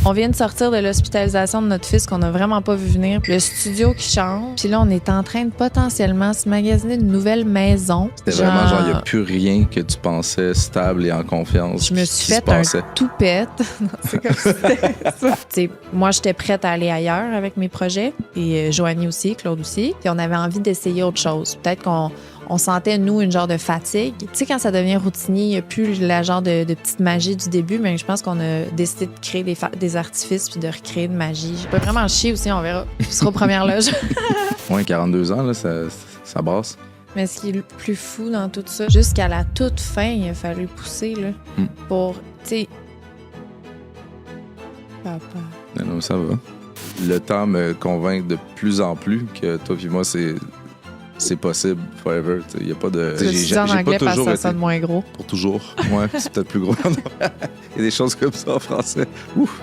On vient de sortir de l'hospitalisation de notre fils qu'on n'a vraiment pas vu venir. Le studio qui change. Puis là, on est en train de potentiellement se magasiner une nouvelle maison. C'était vraiment genre, il n'y a plus rien que tu pensais stable et en confiance. Je me suis fait un toupette. Non, c'est comme si c'était ça. T'sais, moi, j'étais prête à aller ailleurs avec mes projets. Et Joanie aussi, Claude aussi. Puis on avait envie d'essayer autre chose. Peut-être qu'on sentait, nous, une genre de fatigue. Tu sais, quand ça devient routinier, il n'y a plus la genre de petite magie du début, mais je pense qu'on a décidé de créer des artifices puis de recréer de magie. Je peux vraiment chier aussi, on verra. Ce sera aux premières loges. Ouais, 42 ans, là, ça brasse. Mais ce qui est le plus fou dans tout ça, jusqu'à la toute fin, il a fallu pousser là, pour, tu sais... Papa. Non, ça va. Le temps me convainc de plus en plus que toi et moi, c'est possible forever. Il n'y a pas de... J'ai en anglais parce que ça sonne moins gros. Pour toujours. Ouais, c'est peut-être plus gros. Il y a des choses comme ça en français. Ouf!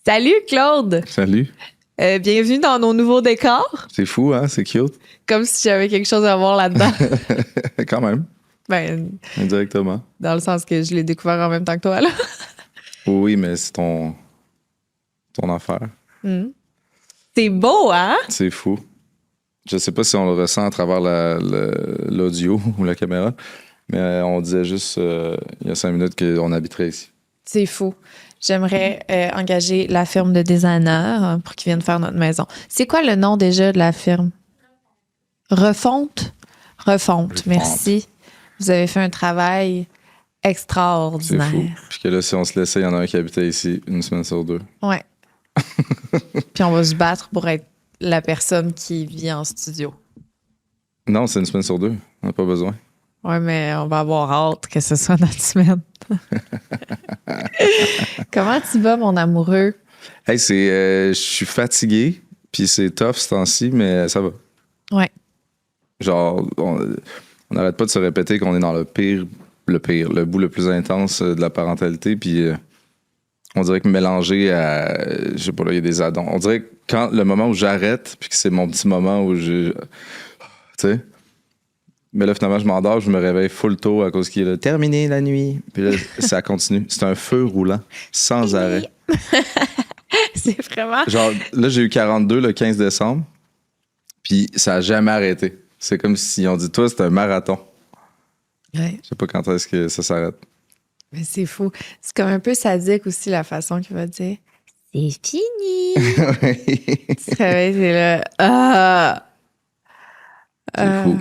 Salut Claude! Salut! Bienvenue dans nos nouveaux décors. C'est fou, hein? C'est cute. Comme si j'avais quelque chose à voir là-dedans. Quand même. Ben, indirectement. Dans le sens que je l'ai découvert en même temps que toi, là. Oui, mais c'est ton affaire. C'est beau, hein? C'est fou. Je sais pas si on le ressent à travers l'audio ou la caméra, mais on disait juste il y a 5 minutes qu'on habiterait ici. C'est fou. J'aimerais engager la firme de designer pour qu'ils viennent faire notre maison. C'est quoi le nom déjà de la firme? Refonte? Refonte, merci. Vous avez fait un travail extraordinaire. C'est fou. Puis que là, si on se laissait, il y en a un qui habitait ici 1 semaine sur 2. Ouais. Puis on va se battre pour être la personne qui vit en studio. Non, c'est 1 semaine sur 2. On n'a pas besoin. Ouais, mais on va avoir hâte que ce soit notre semaine. Comment tu vas, mon amoureux? Hey, je suis fatigué, puis c'est tough ce temps-ci, mais ça va. Ouais. Genre, on n'arrête pas de se répéter qu'on est dans le bout le plus intense de la parentalité, puis on dirait que mélangé à, je sais pas, là, il y a des addons. On dirait que quand le moment où j'arrête, puis que c'est mon petit moment où tu sais. Mais là, finalement, je m'endors, je me réveille full tôt à cause qu'il est là, terminé la nuit. Puis là, ça continue. C'est un feu roulant, sans arrêt. C'est vraiment... Genre, là, j'ai eu 42 le 15 décembre, puis ça n'a jamais arrêté. C'est comme si on dit, toi, c'est un marathon. Ouais. Je sais pas quand est-ce que ça s'arrête. Mais c'est fou. C'est comme un peu sadique aussi, la façon qu'il va dire « C'est fini! » Tu te réveilles, c'est là « Ah! » C'est fou.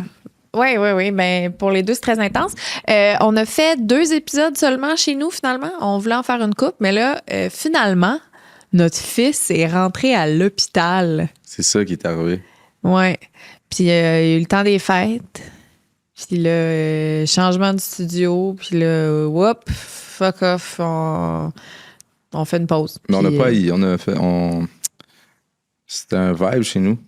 Oui. Ben, pour les deux, c'est très intense. On a fait 2 épisodes seulement chez nous, finalement. On voulait en faire une couple, mais là, finalement, notre fils est rentré à l'hôpital. C'est ça qui est arrivé. Oui. Puis il y a eu le temps des fêtes. Puis là, changement de studio. Puis là, whoop, fuck off. On fait une pause. Mais puis, on n'a pas haï. C'était un vibe chez nous.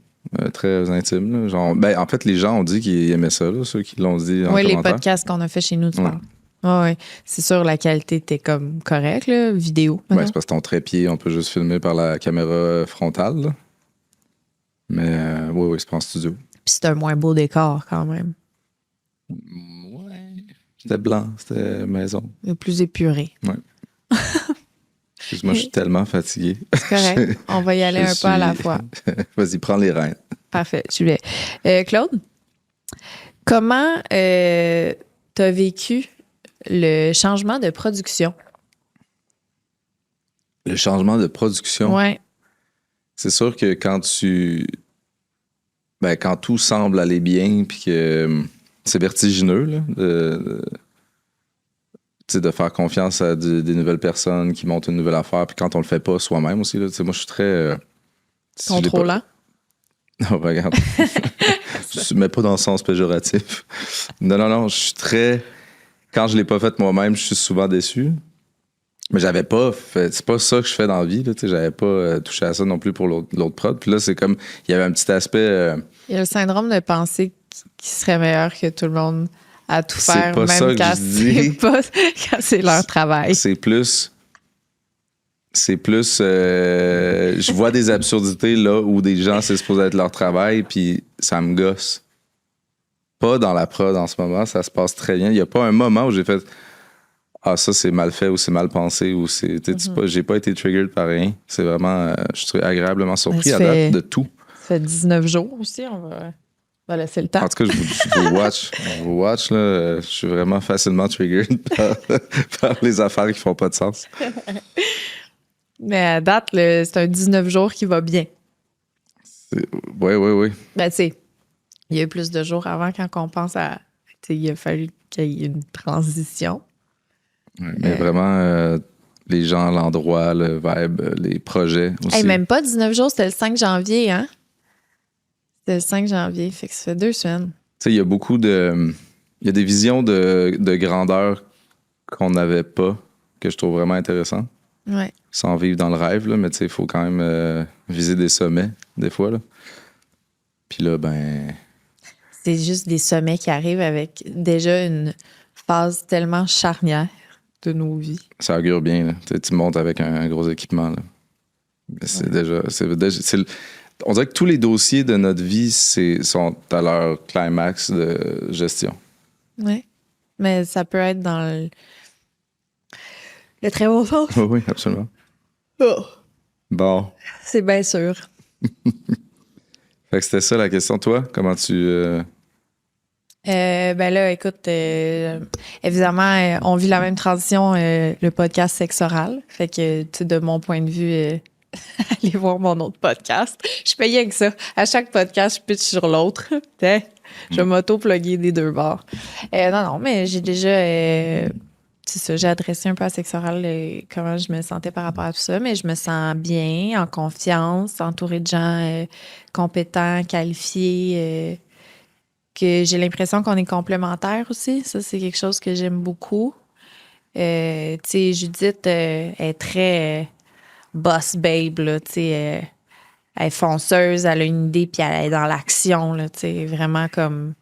Très intime. Là. Genre, ben, en fait, les gens ont dit qu'ils aimaient ça, là, ceux qui l'ont dit en commentaire. commentaire. Les podcasts qu'on a fait chez nous, tu parles. Oui. C'est sûr, la qualité était comme correcte, là, vidéo. Ouais, c'est parce que ton trépied, on peut juste filmer par la caméra frontale. Là. Mais oui, c'est pas en studio. Puis c'est un moins beau décor quand même. Ouais. C'était blanc, c'était maison. Le plus épuré. Ouais. Excuse-moi, je suis tellement fatigué. C'est correct. On va y aller un peu à la fois. Vas-y, prends les rênes. Parfait, je vais. Claude, comment t'as vécu le changement de production? Le changement de production? Ouais. C'est sûr que quand quand tout semble aller bien, puis que c'est vertigineux, là, de faire confiance à des nouvelles personnes qui montent une nouvelle affaire, puis quand on le fait pas soi-même aussi, là, moi je suis très... Contrôlant? Non, regarde. Mais pas dans le sens péjoratif. Non, je suis très... Quand je l'ai pas fait moi-même, je suis souvent déçu. Mais j'avais pas fait... C'est pas ça que je fais dans la vie, là, j'avais pas touché à ça non plus pour l'autre prod. Puis là, c'est comme... Il y avait un petit aspect... Il y a le syndrome de penser qu'il serait meilleur que tout le monde à tout C'est faire, pas ça même que quand je dis. quand c'est leur travail. C'est plus. Je vois des absurdités là où des gens, c'est supposé être leur travail, puis ça me gosse. Pas dans la prod en ce moment, ça se passe très bien. Il n'y a pas un moment où j'ai fait ah, ça c'est mal fait ou c'est mal pensé ou c'est. J'ai pas été triggered par rien. C'est vraiment. Je suis agréablement surpris à date de tout. Ça fait 19 jours aussi, on va laisser le temps. En tout cas, je vous watch là, je suis vraiment facilement triggered par les affaires qui font pas de sens. Mais à date, c'est un 19 jours qui va bien. Oui. Ben, tu sais, il y a eu plus de jours avant quand on pense à. Il a fallu qu'il y ait une transition. Ouais, mais vraiment, les gens, l'endroit, le vibe, les projets aussi. Hey, même pas 19 jours, c'était le 5 janvier, hein? C'était le 5 janvier, fait que ça fait 2 semaines. Tu sais, il y a beaucoup de. Il y a des visions de grandeur qu'on n'avait pas, que je trouve vraiment intéressant. Ouais. Sans vivre dans le rêve, là, mais tu sais, il faut quand même viser des sommets, des fois. Là. Puis là, ben. C'est juste des sommets qui arrivent avec déjà une phase tellement charnière de nos vies. Ça augure bien. Là. Tu montes avec un gros équipement. Là. C'est déjà. On dirait que tous les dossiers de notre vie sont à leur climax de gestion. Oui. Mais ça peut être dans le très bon sens. Oui, absolument. Oh. Bon. C'est bien sûr. Fait que c'était ça la question. Toi, comment tu. Ben là, écoute, évidemment, on vit la même transition, le podcast Sexe Oral. Fait que, tu sais, de mon point de vue, allez voir mon autre podcast. Je payais avec ça. À chaque podcast, je pitch sur l'autre. Je vais m'auto-plugger des deux bords. Non, mais j'ai déjà... c'est ça, j'ai adressé un peu à Sexe Oral comment je me sentais par rapport à tout ça, mais je me sens bien, en confiance, entourée de gens compétents, qualifiés, que j'ai l'impression qu'on est complémentaires aussi. Ça, c'est quelque chose que j'aime beaucoup. Tu sais, Judith est très boss babe, là, tu sais, elle est fonceuse, elle a une idée, puis elle est dans l'action, là, tu sais, vraiment comme...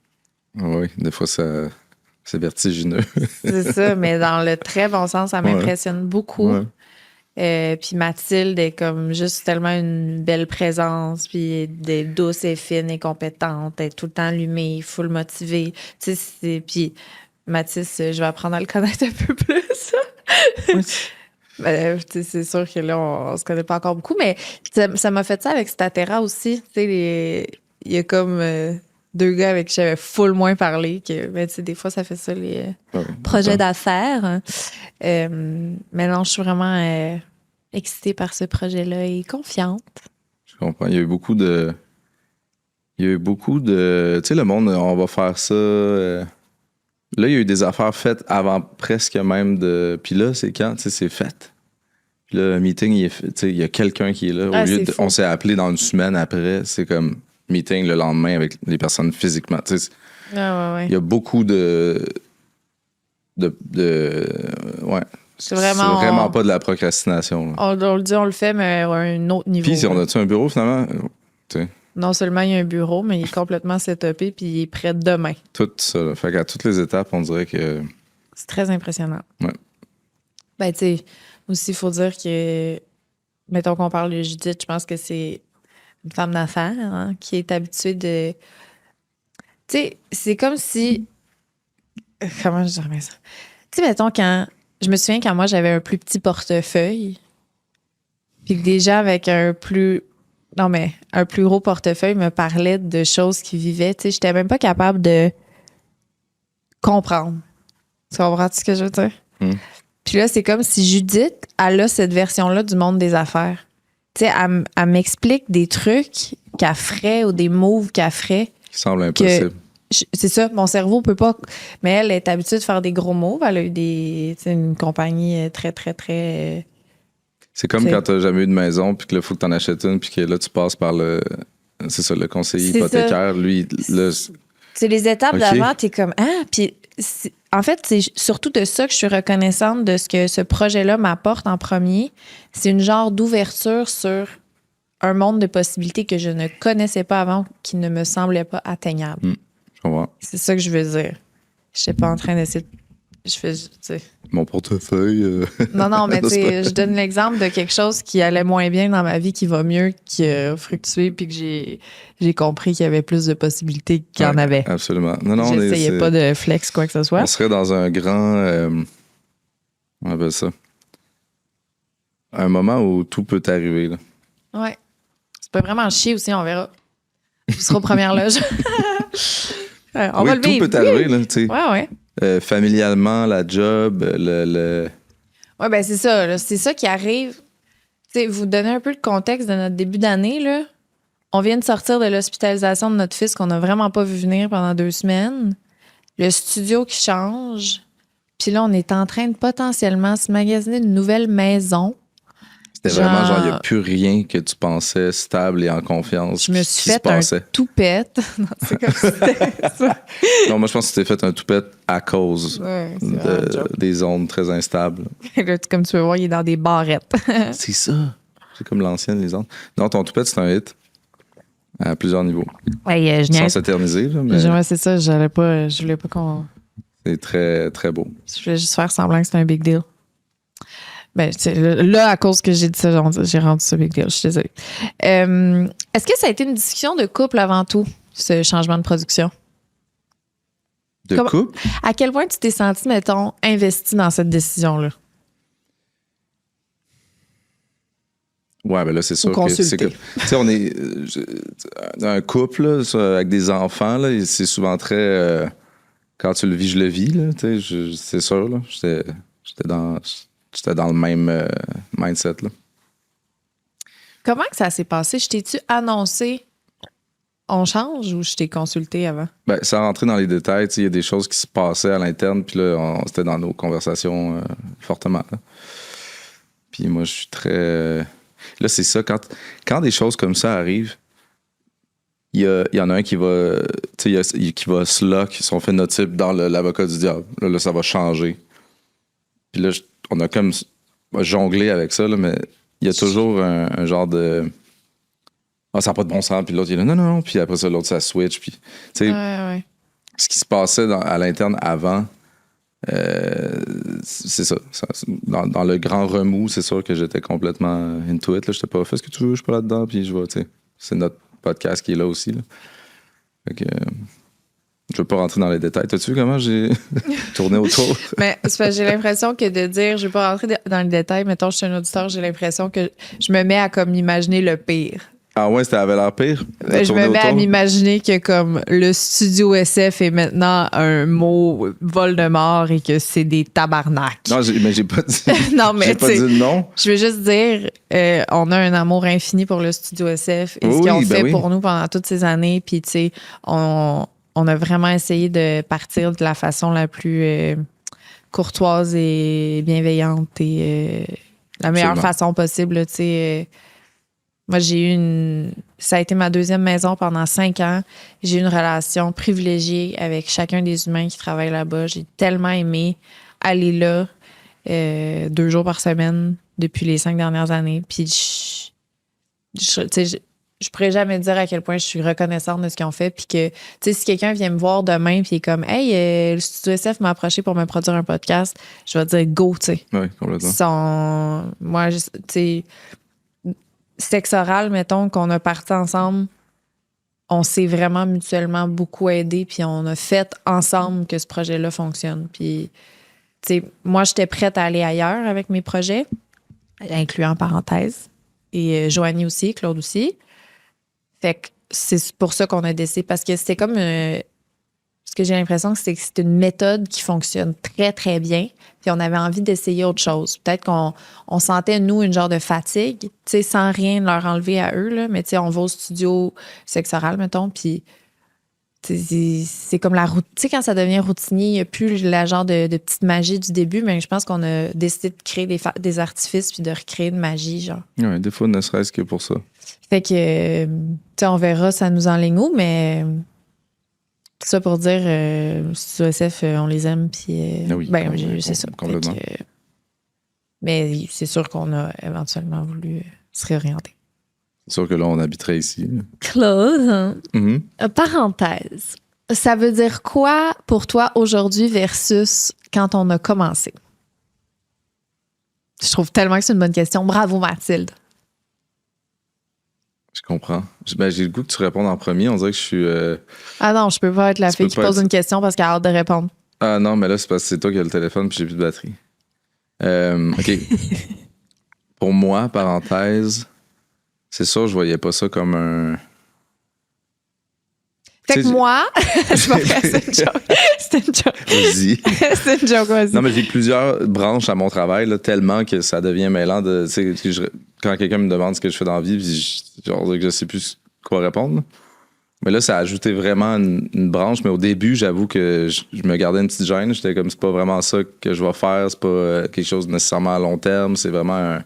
Oui, des fois, c'est vertigineux. C'est ça, mais dans le très bon sens, ça m'impressionne beaucoup. Ouais. Puis Mathilde est comme juste tellement une belle présence, puis elle est douce et fine et compétente, elle est tout le temps allumée, full motivée. Tu sais, puis Mathis, je vais apprendre à le connaître un peu plus. C'est sûr que là, on se connaît pas encore beaucoup, mais ça m'a fait ça avec Statera aussi. Tu sais, il y a comme 2 gars avec qui j'avais full moins parlé. Mais tu sais, des fois, ça fait ça, les projets d'affaires. Mais non, je suis vraiment excitée par ce projet-là et confiante. Je comprends. Il y a eu beaucoup de. Tu sais, le monde, on va faire ça. Là, il y a eu des affaires faites avant presque même de. Puis là, c'est quand? Tu sais, c'est fait. Puis là, le meeting, il y a quelqu'un qui est là. Au lieu on s'est appelé dans une semaine après, c'est comme meeting le lendemain avec les personnes physiquement. Tu sais, il y a beaucoup de. Ouais. C'est vraiment. C'est vraiment pas de la procrastination. Là. On le dit, on le fait, mais à un autre niveau. Puis, on a-tu un bureau finalement? T'sais. Non seulement il y a un bureau, mais il est complètement setupé, puis il est prêt demain. Tout ça. Là. Fait qu'à toutes les étapes, on dirait que. C'est très impressionnant. Ouais. Ben, tu sais, aussi, il faut dire que, mettons qu'on parle de Judith, je pense que c'est une femme d'affaires hein, qui est habituée de. Tu sais, c'est comme si. Comment je dirais ça? Tu sais, mettons, je me souviens quand moi j'avais un plus petit portefeuille, puis que des gens avec un plus gros portefeuille me parlaient de choses qu'ils vivaient. Tu sais, j'étais même pas capable de comprendre. Tu comprends ce que je veux dire? Puis là, c'est comme si Judith, elle a cette version-là du monde des affaires. Tu sais, elle m'explique des trucs qu'elle ferait ou des moves qu'elle ferait. Qui semble impossible. C'est ça, mon cerveau peut pas. Mais elle est habituée de faire des gros moves. Elle a eu une compagnie très, très, très. C'est comme quand t'as jamais eu de maison, puis que là, il faut que t'en achètes une, puis que là, tu passes par le conseiller hypothécaire. Lui, là. C'est les étapes d'avant, t'es comme, puis en fait, c'est surtout de ça que je suis reconnaissante de ce que ce projet-là m'apporte en premier. C'est une genre d'ouverture sur un monde de possibilités que je ne connaissais pas avant, qui ne me semblait pas atteignable. Je comprends. C'est ça que je veux dire. Je n'étais pas en train d'essayer de... Je fais, tu sais... Mon portefeuille. Non, mais Non, tu c'est sais, je donne l'exemple de quelque chose qui allait moins bien dans ma vie, qui va mieux, qui a fructué, puis que j'ai compris qu'il y avait plus de possibilités qu'il y en avait. Absolument. Non, J'essayais pas de flex quoi que ce soit. On serait dans un grand... on appelle ça. Un moment où tout peut arriver. Là. Ouais. C'est pas vraiment chier aussi, on verra. Tu seras aux premières loges. On va le tout vivre. peut arriver, là, tu sais. Ouais. Familialement, la job, le... Ouais, ben c'est ça. Là. C'est ça qui arrive. Tu sais, vous donner un peu le contexte de notre début d'année, là. On vient de sortir de l'hospitalisation de notre fils qu'on n'a vraiment pas vu venir pendant 2 semaines. Le studio qui change. Puis là, on est en train de potentiellement se magasiner une nouvelle maison. C'était vraiment genre, il n'y a plus rien que tu pensais stable et en confiance. Je me suis fait un toupette. Non, c'est comme si c'était ça. Non, moi, je pense que tu t'es fait un toupette à cause des ondes très instables. Là, comme tu peux voir, il est dans des barrettes. C'est ça. C'est comme l'ancienne, les ondes. Non, ton toupette, c'est un hit. À plusieurs niveaux. Ouais, sans s'éterniser, là, mais ouais, c'est ça. Je voulais pas qu'on... C'est très, très beau. Je voulais juste faire semblant que c'était un big deal. Ben, là, à cause que j'ai dit ça, j'ai rendu ça big deal. Je suis désolée. Est-ce que ça a été une discussion de couple avant tout, ce changement de production? De couple? À quel point tu t'es senti, mettons, investi dans cette décision-là? Ouais, ben là, c'est sûr que c'est que. Tu sais, on est un couple là, avec des enfants, là, c'est souvent très. Quand tu le vis, je le vis, là. Tu sais, c'est sûr, là. J'étais dans le même mindset, là. Comment que ça s'est passé? Je t'ai-tu annoncé on change ou je t'ai consulté avant? Ben, sans rentrer dans les détails, il y a des choses qui se passaient à l'interne, puis là, c'était dans nos conversations fortement. Là. Puis moi, je suis très... Là, c'est ça, quand des choses comme ça arrivent, il y en a un qui va se lock, si on fait notre type dans l'avocat du diable. Là, ça va changer. Puis là, on a comme jonglé avec ça, là, mais il y a toujours un genre de... Ah, ça n'a pas de bon sens. Puis l'autre, il est là, non. Puis après ça, l'autre, ça switch. Puis, tu sais, ce qui se passait à l'interne avant, c'est ça. Dans le grand remous, c'est sûr que j'étais complètement into it. Je n'étais pas, fais ce que tu veux, je suis pas là-dedans. Puis je vais, tu sais, c'est notre podcast qui est là aussi. Là. Fait que... je veux pas rentrer dans les détails. T'as-tu vu comment j'ai tourné autour? Mais j'ai l'impression que de dire je veux pas rentrer dans les détails, mettons, je suis un auditeur, j'ai l'impression que je me mets à comme imaginer le pire. Ah ouais, ça avait l'air pire? Je me mets à m'imaginer que comme le studio SF est maintenant un mot Voldemort et que c'est des tabarnaks. Non, mais j'ai pas dit. Non, mais j'ai pas dit non. Je veux juste dire, on a un amour infini pour le studio SF et ce qu'ils ont fait pour nous pendant toutes ces années. Puis, tu sais, on a vraiment essayé de partir de la façon la plus courtoise et bienveillante et la meilleure façon possible, tu sais. Moi, ça a été ma 2e maison pendant 5 ans. J'ai eu une relation privilégiée avec chacun des humains qui travaillent là-bas. J'ai tellement aimé aller là 2 jours par semaine depuis les 5 dernières années. Puis, je pourrais jamais dire à quel point je suis reconnaissante de ce qu'ils ont fait. Puis que, tu sais, si quelqu'un vient me voir demain puis il est comme, hey, le studio SF m'a approché pour me produire un podcast, je vais dire go, tu sais. Oui, complètement. Moi, tu sais, sexe oral, mettons, qu'on a parti ensemble, on s'est vraiment mutuellement beaucoup aidés, puis on a fait ensemble que ce projet-là fonctionne. Puis, tu sais, moi, j'étais prête à aller ailleurs avec mes projets, incluant parenthèse, et Joanie aussi, Claude aussi. Fait que c'est pour ça qu'on a décidé, parce que c'était comme... ce que j'ai l'impression, c'est que c'est une méthode qui fonctionne très, très bien. Puis on avait envie d'essayer autre chose. Peut-être qu'on sentait, nous, une genre de fatigue, tu sais, sans rien leur enlever à eux, là. Mais tu sais, on va au studio sexe oral, mettons, puis c'est comme la routine. Tu sais, quand ça devient routinier, il n'y a plus la genre de petite magie du début, mais je pense qu'on a décidé de créer des artifices puis de recréer une magie, genre. Oui, des fois, ne serait-ce que pour ça. Fait que, tu sais, on verra, ça nous enligne où, mais... Tout ça pour dire, Studio SF, on les aime, puis c'est ça. Complètement. Mais c'est sûr qu'on a éventuellement voulu se réorienter. C'est sûr que là, on habiterait ici. Claude, Mm-hmm. Parenthèse, ça veut dire quoi pour toi aujourd'hui versus quand on a commencé? Je trouve tellement que c'est une bonne question. Bravo, Mathilde. Je comprends. J'ai le goût que tu répondes en premier. On dirait que je suis... Ah non, je peux pas être la fille qui pose une question parce qu'elle a hâte de répondre. Ah non, mais là, c'est parce que c'est toi qui as le téléphone puis j'ai plus de batterie. OK. Pour moi, parenthèse, c'est sûr, je voyais pas ça comme un... Fait que moi, c'est pas vrai, c'est une joke. C'est une joke. Vas-y. C'est une joke, vas-y. Non, mais j'ai plusieurs branches à mon travail, là, tellement que ça devient mêlant de... Quand quelqu'un me demande ce que je fais dans la vie, puis je sais plus quoi répondre. Là. Mais là, ça a ajouté vraiment une branche. Mais au début, j'avoue que je me gardais une petite gêne. J'étais comme, c'est pas vraiment ça que je vais faire. C'est pas quelque chose nécessairement à long terme. C'est vraiment un...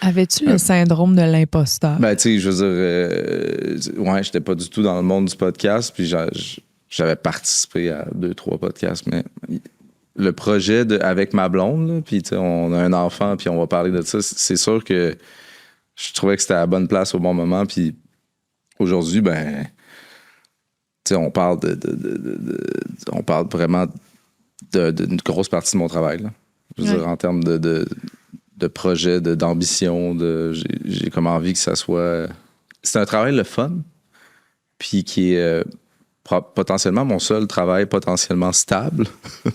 Avais-tu le syndrome de l'imposteur? Ben, tu sais, je veux dire... ouais, j'étais pas du tout dans le monde du podcast. Puis j'avais participé à 2-3 podcasts. Mais le projet avec ma blonde, là, puis tu sais, on a un enfant, puis on va parler de ça. C'est sûr que je trouvais que c'était à la bonne place au bon moment. Puis aujourd'hui, ben... Tu sais, on parle on parle vraiment d'une grosse partie de mon travail. Là. Je veux dire, en termes de projet, d'ambition, j'ai comme envie que ça soit... C'est un travail le fun, puis qui est potentiellement mon seul travail potentiellement stable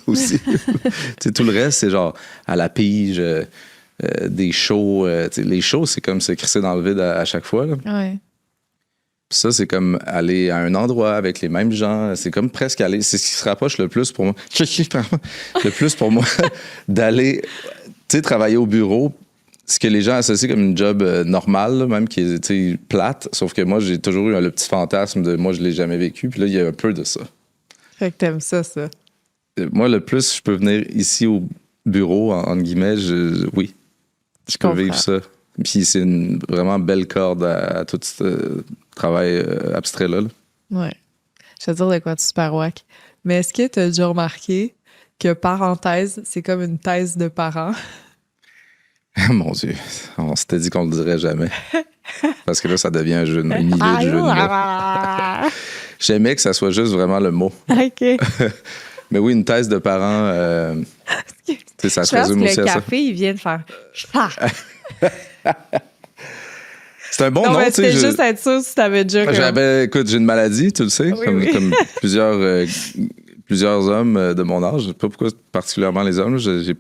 aussi. Tu sais, tout le reste, c'est genre à la pige, des shows. Les shows, c'est comme se crisser dans le vide à chaque fois. Là. Ouais. Puis ça, c'est comme aller à un endroit avec les mêmes gens. C'est comme presque aller... C'est ce qui se rapproche le plus pour moi. Le plus pour moi d'aller, tu sais, travailler au bureau. Ce que les gens associent comme une job normale, là, même qui est, tu sais, plate. Sauf que moi, j'ai toujours eu le petit fantasme de moi, je l'ai jamais vécu. Puis là, il y a un peu de ça. Fait que t'aimes ça. Moi, le plus, je peux venir ici au bureau, entre guillemets, oui. Je peux vivre ça. Puis c'est une vraiment belle corde à tout ce travail abstrait-là. Là. Ouais. Je vais te dire de quoi tu super wack. Mais est-ce que tu as déjà remarqué que parenthèse, c'est comme une thèse de parents? Mon Dieu, on s'était dit qu'on le dirait jamais. Parce que là, ça devient une idée de jeu de mots. J'aimais que ça soit juste vraiment le mot. OK. Mais oui, une thèse de parents, ça se résume aussi à ça. Le café, il vient de faire... C'est un bon nom, tu sais. C'était juste être sûr si t'avais déjà... Écoute, j'ai une maladie, tu le sais, comme plusieurs hommes de mon âge. Je sais pas pourquoi particulièrement les hommes. J'ai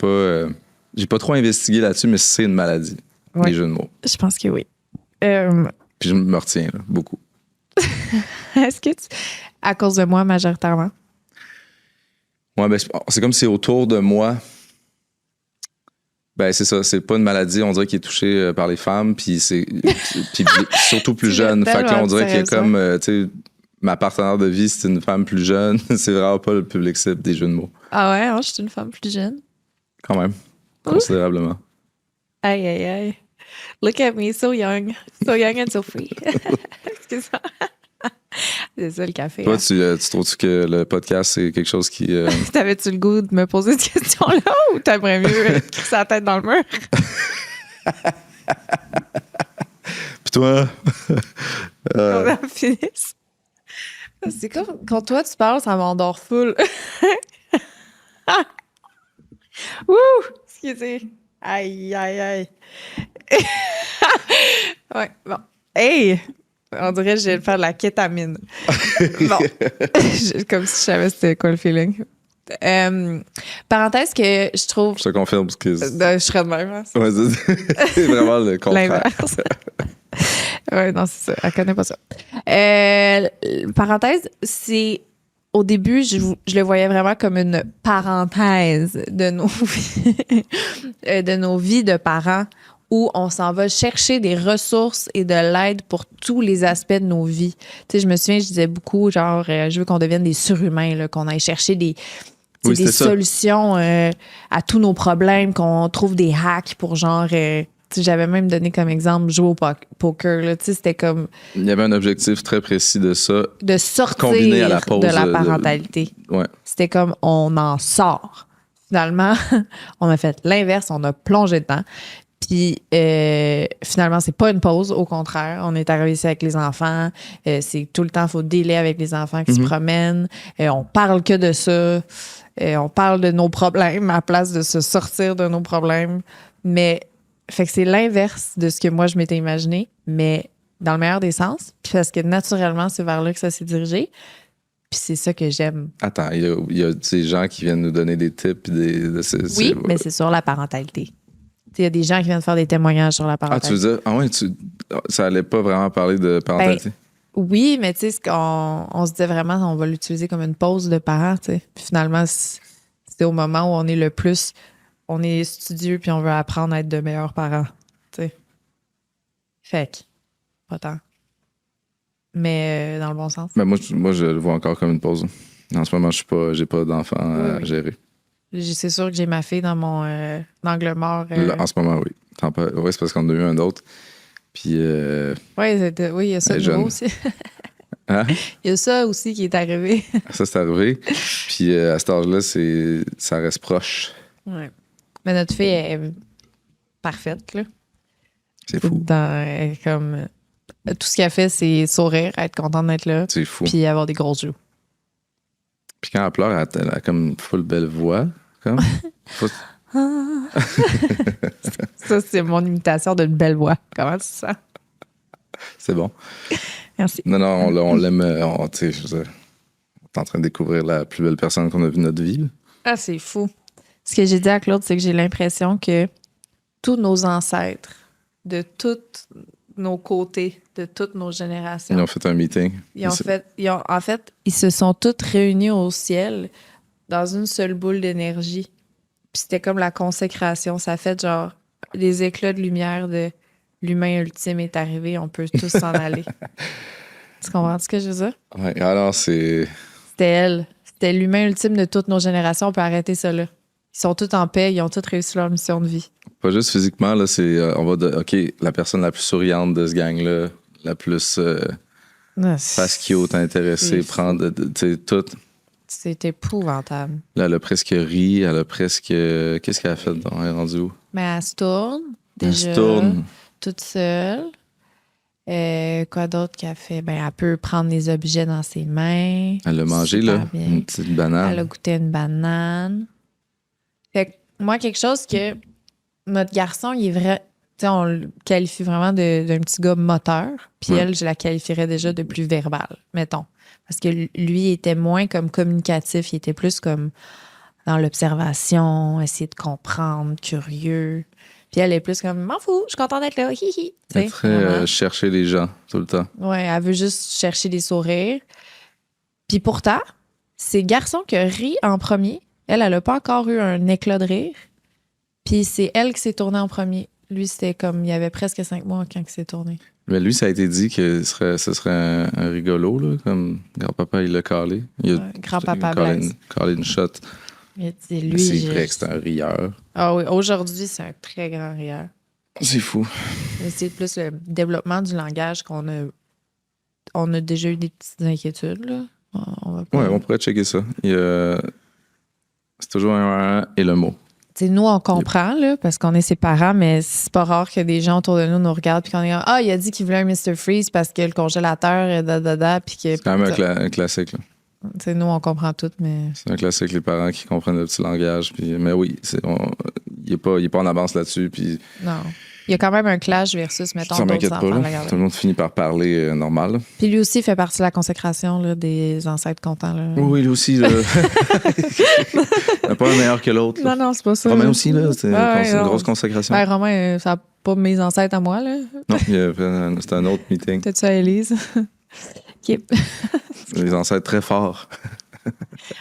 pas trop investigué là-dessus, mais c'est une maladie, les jeux de mots. Je pense que oui. Puis je me retiens, là, beaucoup. Est-ce que à cause de moi, majoritairement? Ouais, ben, c'est comme si autour de moi... Ben, c'est ça, c'est pas une maladie, on dirait qu'il est touché par les femmes, puis surtout plus jeune. Fait que là, on dirait qu'il y a comme, tu sais, ma partenaire de vie, c'est une femme plus jeune. C'est vraiment pas le public cible des jeux de mots. Ah ouais, je suis une femme plus jeune. Quand même, considérablement. Aïe, aïe, aïe. Look at me, so young and so free. Excuse-moi. C'est ça le café. Toi, tu trouves-tu que le podcast, c'est quelque chose qui... T'avais-tu le goût de me poser cette question-là ou t'aimerais mieux crisser la tête dans le mur? Puis toi? On en finisse. C'est comme quand toi tu parles, ça m'endort full. Wouh! Excusez. Aïe, aïe, aïe. Ouais, bon. Hey! On dirait que je vais faire de la kétamine. Bon. Comme si je savais c'était quoi le feeling. Parenthèse que je trouve... Je te confirme que... je serais de même. Hein, ouais, c'est vraiment le contraire. L'inverse. Ouais, non, c'est ça. Elle connaît pas ça. Parenthèse, c'est... Au début, je le voyais vraiment comme une parenthèse de nos vies de parents où on s'en va chercher des ressources et de l'aide pour tous les aspects de nos vies. Tu sais, je me souviens, je disais beaucoup, genre, je veux qu'on devienne des surhumains, là, qu'on aille chercher des solutions à tous nos problèmes, qu'on trouve des hacks pour genre... j'avais même donné comme exemple jouer au poker. Là, c'était comme... Il y avait un objectif très précis de ça. De sortir combiné à la pause de la parentalité. Ouais. C'était comme on en sort. Finalement, on a fait l'inverse, on a plongé dedans. Puis finalement, c'est pas une pause, au contraire. On est arrivé ici avec les enfants. C'est tout le temps, il faut délai avec les enfants qui se promènent. On parle que de ça. On parle de nos problèmes à la place de se sortir de nos problèmes. Mais fait que c'est l'inverse de ce que moi, je m'étais imaginé, mais dans le meilleur des sens. Puis parce que naturellement, c'est vers là que ça s'est dirigé. Puis c'est ça que j'aime. Attends, il y a des gens qui viennent nous donner des tips. Oui, mais c'est sur la parentalité. Il y a des gens qui viennent faire des témoignages sur la parentalité. Ah, tu veux dire, ça allait pas vraiment parler de parentalité? Ben, oui, mais tu sais, on se disait vraiment, on va l'utiliser comme une pause de parents, tu sais. Puis finalement, c'est au moment où on est le plus, on est studieux puis on veut apprendre à être de meilleurs parents, tu sais. Fait que, pas tant. Mais dans le bon sens. Ben moi, je le vois encore comme une pause. En ce moment, j'ai pas d'enfant à gérer. C'est sûr que j'ai ma fille dans mon angle mort. Là, en ce moment, oui. Oui, c'est parce qu'on a eu un autre. Puis. Oui, il y a ça de nouveau aussi. Hein? Il y a ça aussi qui est arrivé. Ça, c'est arrivé. Puis à cet âge-là, ça reste proche. Oui. Mais notre fille est parfaite, là. C'est fou. Comme, tout ce qu'elle fait, c'est sourire, être contente d'être là. C'est fou. Puis avoir des grosses joues. Puis quand elle pleure, elle a comme une full belle voix. Comme. Ça, c'est mon imitation d'une belle voix. Comment tu sens? C'est bon. Merci. Non, on l'aime. Tu sais, je veux dire, on est en train de découvrir la plus belle personne qu'on a vue de notre vie. Là. Ah, c'est fou. Ce que j'ai dit à Claude, c'est que j'ai l'impression que tous nos ancêtres, de tous nos côtés, de toutes nos générations. Ils ont fait un meeting. En fait, ils se sont tous réunis au ciel dans une seule boule d'énergie. Puis c'était comme la consécration. Ça fait genre les éclats de lumière de l'humain ultime est arrivé, on peut tous s'en aller. Tu comprends ce que je veux dire? Oui, alors c'est. C'était elle. C'était l'humain ultime de toutes nos générations. On peut arrêter ça là. Ils sont tous en paix, ils ont tous réussi leur mission de vie. Pas juste physiquement, là, c'est. On va de. OK, la personne la plus souriante de ce gang-là, la plus. Face cute, intéressée, prendre. Tu sais, tout. C'est épouvantable. Là, elle a presque ri, elle a presque. Qu'est-ce qu'elle a fait? Elle est rendue où? Mais elle se tourne. Déjà, elle se tourne. Toute seule. Quoi d'autre qu'elle fait? Ben, elle peut prendre des objets dans ses mains. Elle a mangé, là, bien. une petite banane. Elle a goûté une banane. Fait que moi, quelque chose que notre garçon, il est vrai. Tu sais, on le qualifie vraiment d'un petit gars moteur. Puis elle, je la qualifierais déjà de plus verbal, mettons. Parce que lui, il était moins comme communicatif. Il était plus comme dans l'observation, essayer de comprendre, curieux. Puis elle est plus comme, m'en fous, je suis contente d'être là, hihi. Elle est très chercher les gens tout le temps. Oui, elle veut juste chercher des sourires. Puis pourtant, c'est garçon qui rit en premier. Elle n'a pas encore eu un éclat de rire. Puis c'est elle qui s'est tournée en premier. Lui, c'était comme, il y avait presque 5 mois quand il s'est tourné. Mais lui, ça a été dit que ce serait un rigolo, là, comme grand-papa, il l'a calé. Grand-papa Blaise. Calé une shot. Lui, c'est vrai que c'est un rieur. Ah oui, aujourd'hui, c'est un très grand rieur. C'est fou. C'est plus le développement du langage qu'on a. On a déjà eu des petites inquiétudes, là. On pourrait checker ça. C'est toujours un et le mot. T'sais, nous, on comprend, là, parce qu'on est ses parents, mais c'est pas rare que des gens autour de nous nous regardent puis qu'on est comme, ah, il a dit qu'il voulait un Mr. Freeze parce que le congélateur, puis que. C'est quand même un classique, là. T'sais, nous, on comprend tout, mais. C'est un classique, les parents qui comprennent le petit langage. Puis, mais oui, il est pas en avance là-dessus. Puis, non. Il y a quand même un clash versus, mettons, d'autres enfants. Tout le monde finit par parler normal. Puis lui aussi fait partie de la consécration là, des ancêtres contents. Là. Oui, lui aussi. Là. Il n'est pas un meilleur que l'autre. Là. Non, c'est pas ça. Romain aussi, là, c'est une grosse consécration. Ben, Romain, ça n'a pas mes ancêtres à moi. Là. Non, c'était un autre meeting. Peut-être ça à Élise. Les ancêtres très forts.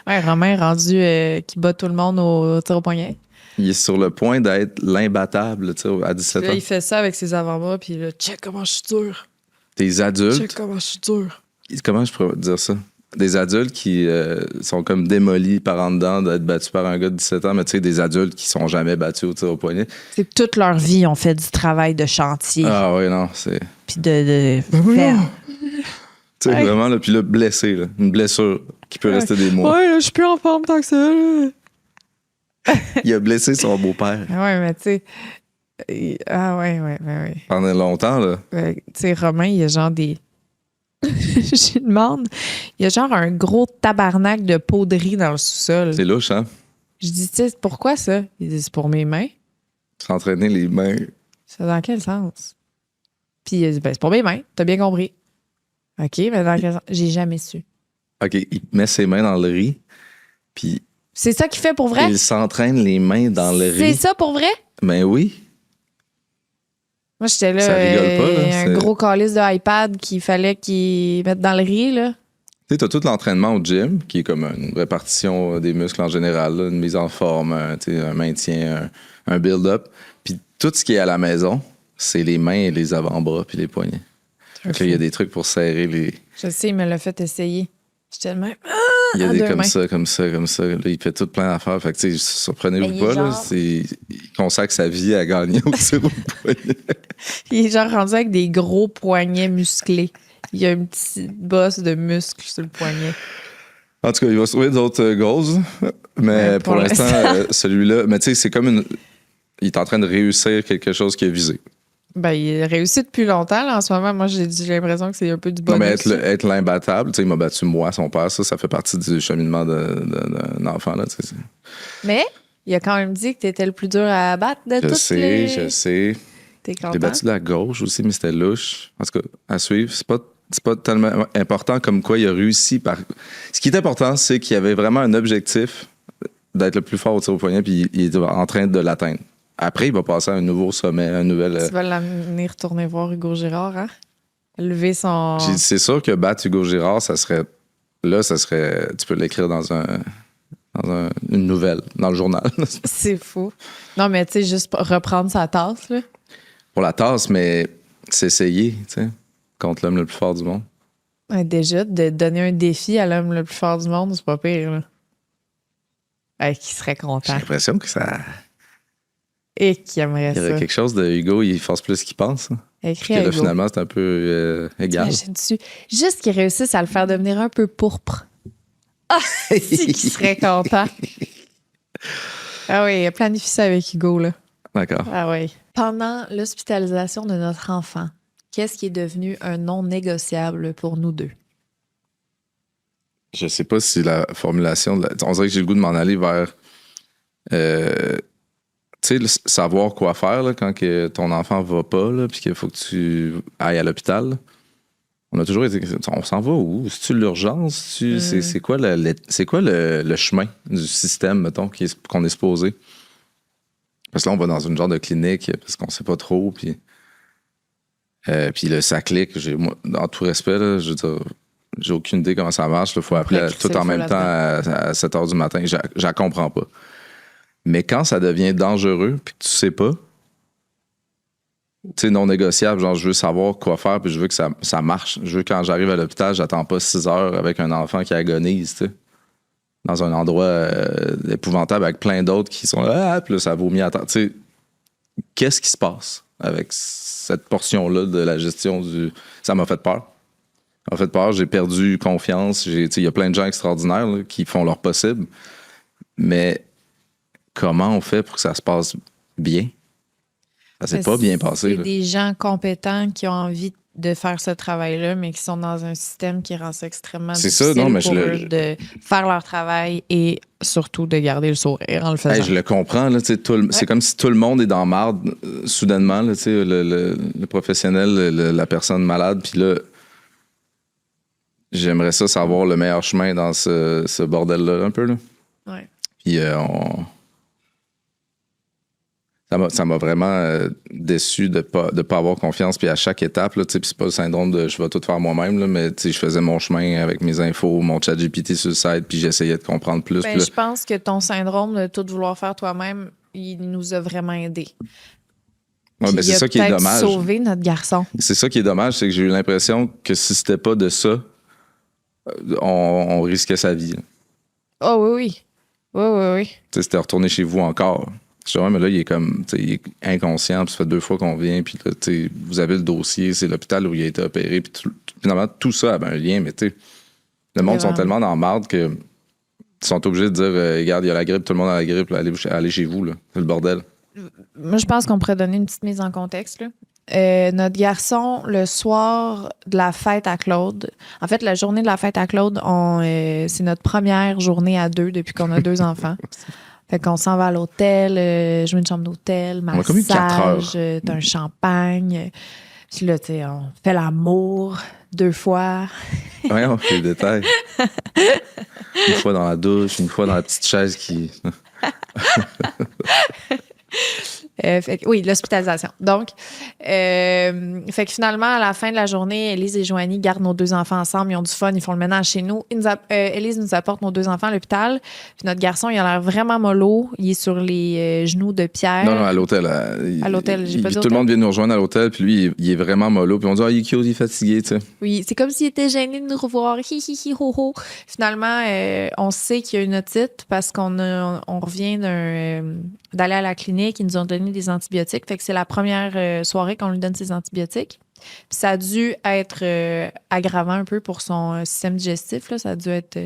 Ouais, Romain rendu qui bat tout le monde au tir au poignet. Il est sur le point d'être l'imbattable, tu sais, à 17 ans. Il fait ça avec ses avant-bras, puis là, check comment je suis dur. Des adultes. Check comment je suis dur. Comment je pourrais dire ça? Des adultes qui sont comme démolis par en dedans d'être battus par un gars de 17 ans, mais tu sais, des adultes qui sont jamais battus au tir au poignet. C'est que toute leur vie, on fait du travail de chantier. Ah oui, non, c'est. Puis de ferme. Tu sais, vraiment, là, puis là, blessé, là, une blessure qui peut rester des mois. Ouais, là, je suis plus en forme tant que ça, là. Il a blessé son beau-père. Ouais, mais tu sais, Ah ouais. Pendant longtemps, là. Tu sais, Romain, il y a genre des... Je lui demande, il y a genre un gros tabarnak de poterie dans le sous-sol. C'est louche, hein? Je dis, tu sais, pourquoi ça? Il dit, c'est pour mes mains. S'entraîner les mains. C'est dans quel sens? Puis il a dit, ben, c'est pour mes mains. T'as bien compris. OK, mais dans quel sens? J'ai jamais su. OK, il met ses mains dans le riz, puis C'est ça qu'il fait pour vrai? il s'entraîne les mains dans le C'est riz. ça pour vrai? Ben oui. Moi, j'étais là, Ça rigole pas, là, un c'est- gros calice de iPad qu'il fallait qu'il mette dans le riz, là. Tu sais, t'as tout l'entraînement au gym, qui est comme une répartition des muscles en général, là, une mise en forme, tu sais, un maintien, un build-up. Puis tout ce qui est à la maison, c'est les mains et les avant-bras, puis les poignets. Fait que là, il y a des trucs pour serrer les... Je sais, il me l'a fait essayer. J'étais le même. Il y a à des deux comme mains. ça, comme ça, comme ça. Là, il fait tout plein d'affaires. Fait que, tu sais, surprenez-vous Mais il pas, est là. genre- Il consacre sa vie à gagner au tir au poignet. Il est genre rendu avec des gros poignets musclés. Il y a une petite bosse de muscles sur le poignet. En tout cas, il va se trouver d'autres goals. Mais Ouais, pour pour l'instant, l'instant. celui-là, mais tu sais, c'est comme une. Il est en train de réussir quelque chose qu'il a visé. Ben, il réussit depuis longtemps, là, en ce moment. Moi, j'ai l'impression que c'est un peu du Non, bonus. mais être l'imbattable, tu sais, il m'a battu moi, son père, ça fait partie du cheminement d'un enfant, là, tu sais. Mais il a quand même dit que t'étais le plus dur à battre de tous les... Je sais. T'es J'ai content? battu de la gauche aussi, mais c'était louche. En tout cas, à suivre. C'est pas tellement important comme quoi il a réussi par. Ce qui est important, c'est qu'il y avait vraiment un objectif d'être le plus fort au tir au poignet, puis il est en train de l'atteindre. Après, il va passer à un nouveau sommet, un nouvel. Tu vas l'amener retourner voir Hugo Girard, hein? Lever son... J'ai dit, c'est sûr que battre Hugo Girard, ça serait. Là, ça serait. Tu peux l'écrire dans une nouvelle, dans le journal. C'est fou. Non, mais tu sais, juste reprendre sa tasse, là. Pour la tasse, mais s'essayer, tu sais, contre l'homme le plus fort du monde. Ouais, déjà, de donner un défi à l'homme le plus fort du monde, c'est pas pire, là. Ouais, qui serait J'ai content. l'impression que ça. Et qui aimerait Il y aurait ça. quelque chose de Hugo, il force plus qu'il pense. Hein. Écrit Que à là, Hugo. finalement, c'est un peu égal. T'imagines-tu? Juste qu'il réussisse à le faire devenir un peu pourpre. Ah, si qui serait content. Ah oui, planifie ça avec Hugo, là. D'accord. Ah oui. Pendant l'hospitalisation de notre enfant, qu'est-ce qui est devenu un non négociable pour nous deux? Je sais pas si la formulation de on dirait que j'ai le goût de m'en aller vers tu sais, savoir quoi faire là, quand que ton enfant va pas, là, puis qu'il faut que tu ailles à l'hôpital. Là. On a toujours été. On s'en va où? C'est-tu l'urgence? C'est quoi, le chemin du système, mettons, qu'on est supposé? Parce que là, on va dans une genre de clinique parce qu'on sait pas trop, puis ça clique. Moi, dans tout respect, là, je veux dire, j'ai aucune idée comment ça marche. Il faut appeler tout en même temps à 7 h du matin. Je la comprends pas. Mais quand ça devient dangereux puis que tu sais pas, tu sais, non négociable, genre je veux savoir quoi faire puis je veux que ça marche. Je veux que quand j'arrive à l'hôpital, j'attends pas 6 heures avec un enfant qui agonise, tu sais. Dans un endroit épouvantable avec plein d'autres qui sont là, puis là, ça vomit à terre. Tu sais, qu'est-ce qui se passe avec cette portion-là de la gestion du... Ça m'a fait peur. Ça m'a fait peur, j'ai perdu confiance. Il y a plein de gens extraordinaires là, qui font leur possible. Mais comment on fait pour que ça se passe bien? Ça s'est pas bien passé. C'est Là. des gens compétents qui ont envie de faire ce travail-là, mais qui sont dans un système qui rend ça extrêmement difficile pour eux de faire leur travail et surtout de garder le sourire en le faisant. Hey, je le comprends. Là, c'est comme si tout le monde est dans marde soudainement. Là, le professionnel, la personne malade. Puis là, j'aimerais ça savoir le meilleur chemin dans ce bordel-là un peu. Là. Ouais. Puis ça m'a vraiment déçu de pas avoir confiance. Puis à chaque étape, là, c'est pas le syndrome de je vais tout faire moi-même, là, mais je faisais mon chemin avec mes infos, mon chat GPT sur le site, puis j'essayais de comprendre plus. Ben, je pense que ton syndrome de tout vouloir faire toi-même, il nous a vraiment aidés. Ouais, ben, c'est ça qui est dommage. Sauvé notre garçon. C'est ça qui est dommage, c'est que j'ai eu l'impression que si c'était pas de ça, on risquait sa vie. Oh oui. Tu sais, c'était retourné chez vous encore. Je dis, ouais, mais là, il est comme, il est inconscient, puis ça fait 2 fois qu'on vient, puis là, vous avez le dossier, c'est l'hôpital où il a été opéré, puis finalement, tout ça avait un lien, mais le monde sont tellement dans la marde qu'ils sont obligés de dire, regarde, il y a la grippe, tout le monde a la grippe, là, allez chez vous, là. C'est le bordel. Moi, je pense qu'on pourrait donner une petite mise en contexte, là. Notre garçon, le soir de la fête à Claude, en fait, la journée de la fête à Claude, c'est notre première journée à deux depuis qu'on a 2 enfants. Fait qu'on s'en va à l'hôtel, jouer une chambre d'hôtel, On a comme eu 4 massage, heures. t'as un champagne. Puis là, tu sais, on fait l'amour 2 fois. Ouais, on fait les détails. Une fois dans la douche, une fois dans la petite chaise qui... Oui, l'hospitalisation. Donc, fait que finalement, à la fin de la journée, Élise et Joanie gardent nos 2 enfants ensemble. Ils ont du fun, ils font le ménage chez nous. Élise nous apporte nos 2 enfants à l'hôpital. Puis notre garçon, il a l'air vraiment mollo. Il est sur les genoux de Pierre. Non, à l'hôtel. À l'hôtel, j'ai pas dit tout le monde vient nous rejoindre à l'hôtel, puis lui, il est vraiment mollo. Puis on dit, il est cute, il est fatigué, tu sais. Oui, c'est comme s'il était gêné de nous revoir. Hi, hi, hi, ho, ho. Finalement, on sait qu'il y a une otite parce qu'on revient d'aller à la clinique. Ils nous ont donné des antibiotiques. Fait que c'est la première soirée qu'on lui donne ses antibiotiques. Puis ça a dû être aggravant un peu pour son système digestif. Là. Ça a dû être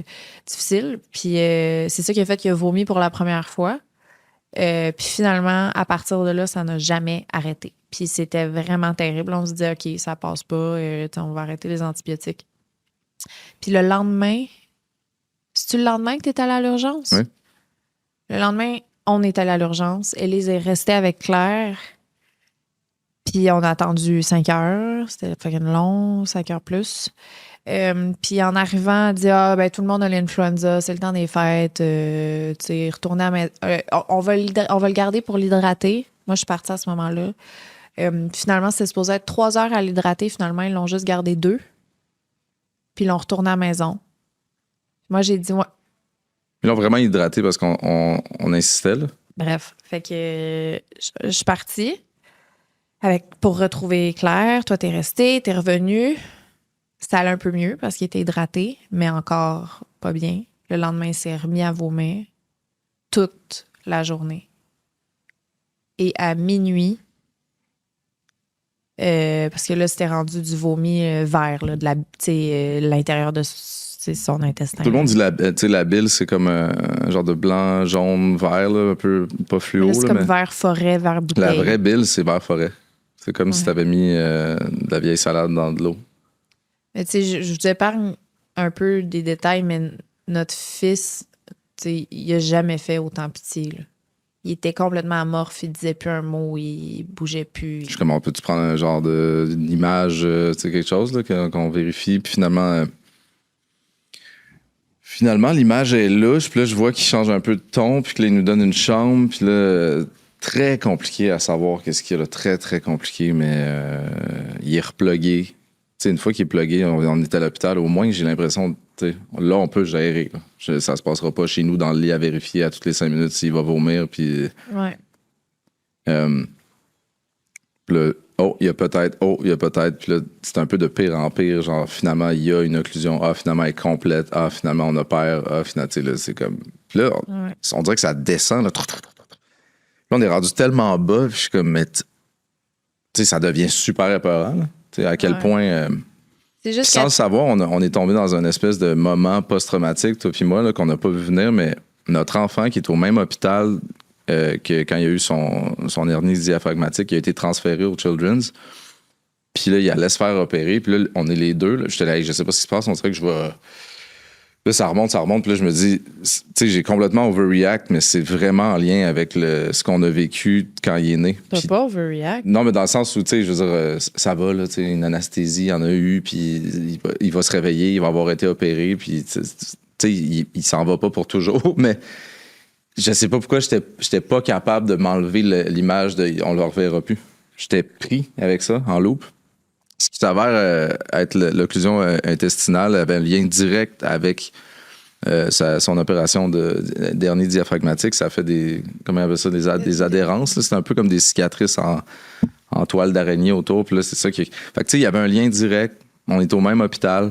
difficile. Puis c'est ça qui a fait qu'il a vomi pour la première fois. Puis finalement, à partir de là, ça n'a jamais arrêté. Puis c'était vraiment terrible. On se dit, OK, ça passe pas, on va arrêter les antibiotiques. Puis le lendemain, c'est-tu le lendemain que tu es allé à l'urgence? Oui. Le lendemain, on est allé à l'urgence. Élise est restée avec Claire. Puis on a attendu 5 heures. C'était fucking long, 5 heures plus. Puis en arrivant, elle dit tout le monde a l'influenza, c'est le temps des fêtes, tu sais, retourner on va le garder pour l'hydrater. Moi, je suis partie à ce moment-là. Finalement, c'était supposé être 3 heures à l'hydrater. Finalement, ils l'ont juste gardé 2. Puis ils l'ont retourné à la maison. Moi, j'ai dit, ouais. Ils l'ont vraiment hydraté parce qu'on insistait, là. Bref, fait que je suis partie pour retrouver Claire. Toi, t'es restée, t'es revenue. Ça allait un peu mieux parce qu'il était hydraté, mais encore pas bien. Le lendemain, il s'est remis à vomir toute la journée. Et à minuit, parce que là, c'était rendu du vomi vert, là, de l'intérieur de son intestin. Tout le monde dit la bile, c'est comme un genre de blanc, jaune, vert, là, un peu pas fluo. C'est comme vert forêt, vert bouteille. La vraie bile, c'est vert forêt. C'est comme si tu avais mis de la vieille salade dans de l'eau. Mais tu sais, je vous épargne un peu des détails, mais notre fils, tu sais, il a jamais fait autant pitié, là. Il était complètement amorphe, il disait plus un mot, il bougeait plus. Je suis comme, peut-tu prendre un genre d'image, tu sais, quelque chose là, qu'on vérifie, puis finalement, l'image est louche, puis là, je vois qu'il change un peu de ton, puis que là, il nous donne une chambre, puis là, très compliqué à savoir qu'est-ce qu'il y a là, très, très compliqué, mais il est replugué. Tu sais, une fois qu'il est plugué, on est à l'hôpital, au moins, j'ai l'impression, tu sais, là, on peut gérer. Là. Ça se passera pas chez nous dans le lit à vérifier à toutes les 5 minutes s'il va vomir, puis... Ouais. Là, il y a peut-être, puis là, c'est un peu de pire en pire, genre, finalement, il y a une occlusion, finalement, elle est complète, finalement, on opère, finalement, tu sais, là, c'est comme... Puis là, on dirait que ça descend, là, là, on est rendu tellement bas, puis je suis comme, mais, tu sais, ça devient super épeurant, là. Tu sais, à quel point... c'est juste sans le savoir, on est tombé dans un espèce de moment post-traumatique, toi puis moi, là, qu'on n'a pas vu venir, mais notre enfant qui est au même hôpital que quand il y a eu son hernie diaphragmatique, il a été transféré au Children's. Puis là, il allait se faire opérer. Puis là, on est les deux. Là, j'étais là, je sais pas ce qui se passe, on dirait que je vais... Là, ça remonte. Puis là, je me dis, tu sais, j'ai complètement overreact, mais c'est vraiment en lien avec ce qu'on a vécu quand il est né. T'as pas overreact? Non, mais dans le sens où, tu sais, je veux dire, ça va, là, tu sais, une anesthésie, il y en a eu, puis il va se réveiller, il va avoir été opéré, puis, tu sais, il s'en va pas pour toujours, mais je sais pas pourquoi j'étais pas capable de m'enlever l'image de on le reverra plus. J'étais pris avec ça, en loupe. Ce qui s'avère être l'occlusion intestinale avait un lien direct avec son opération d'hernie diaphragmatique. Ça fait comment on appelle ça, des adhérences. C'est un peu comme des cicatrices en toile d'araignée autour. Puis là, c'est ça qui... Fait que tu sais, il y avait un lien direct. On est au même hôpital.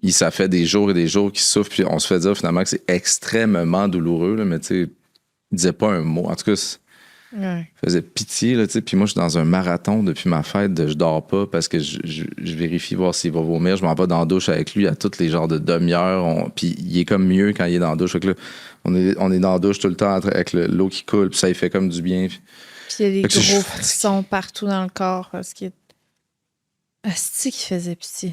Ça fait des jours et des jours qu'il souffre. Puis on se fait dire finalement que c'est extrêmement douloureux. Là, mais tu sais, il disait pas un mot. En tout cas... Ouais. Faisait pitié, là, tu sais. Puis moi, je suis dans un marathon depuis ma fête je dors pas parce que je vérifie voir s'il va vomir. Je m'en vais dans la douche avec lui à toutes les genres de demi-heures. Puis il est comme mieux quand il est dans la douche. Fait que là, on est dans la douche tout le temps avec l'eau qui coule, puis ça, il fait comme du bien. Puis il y a des gros frissons partout dans le corps parce qu'il Asti qui faisait pitié.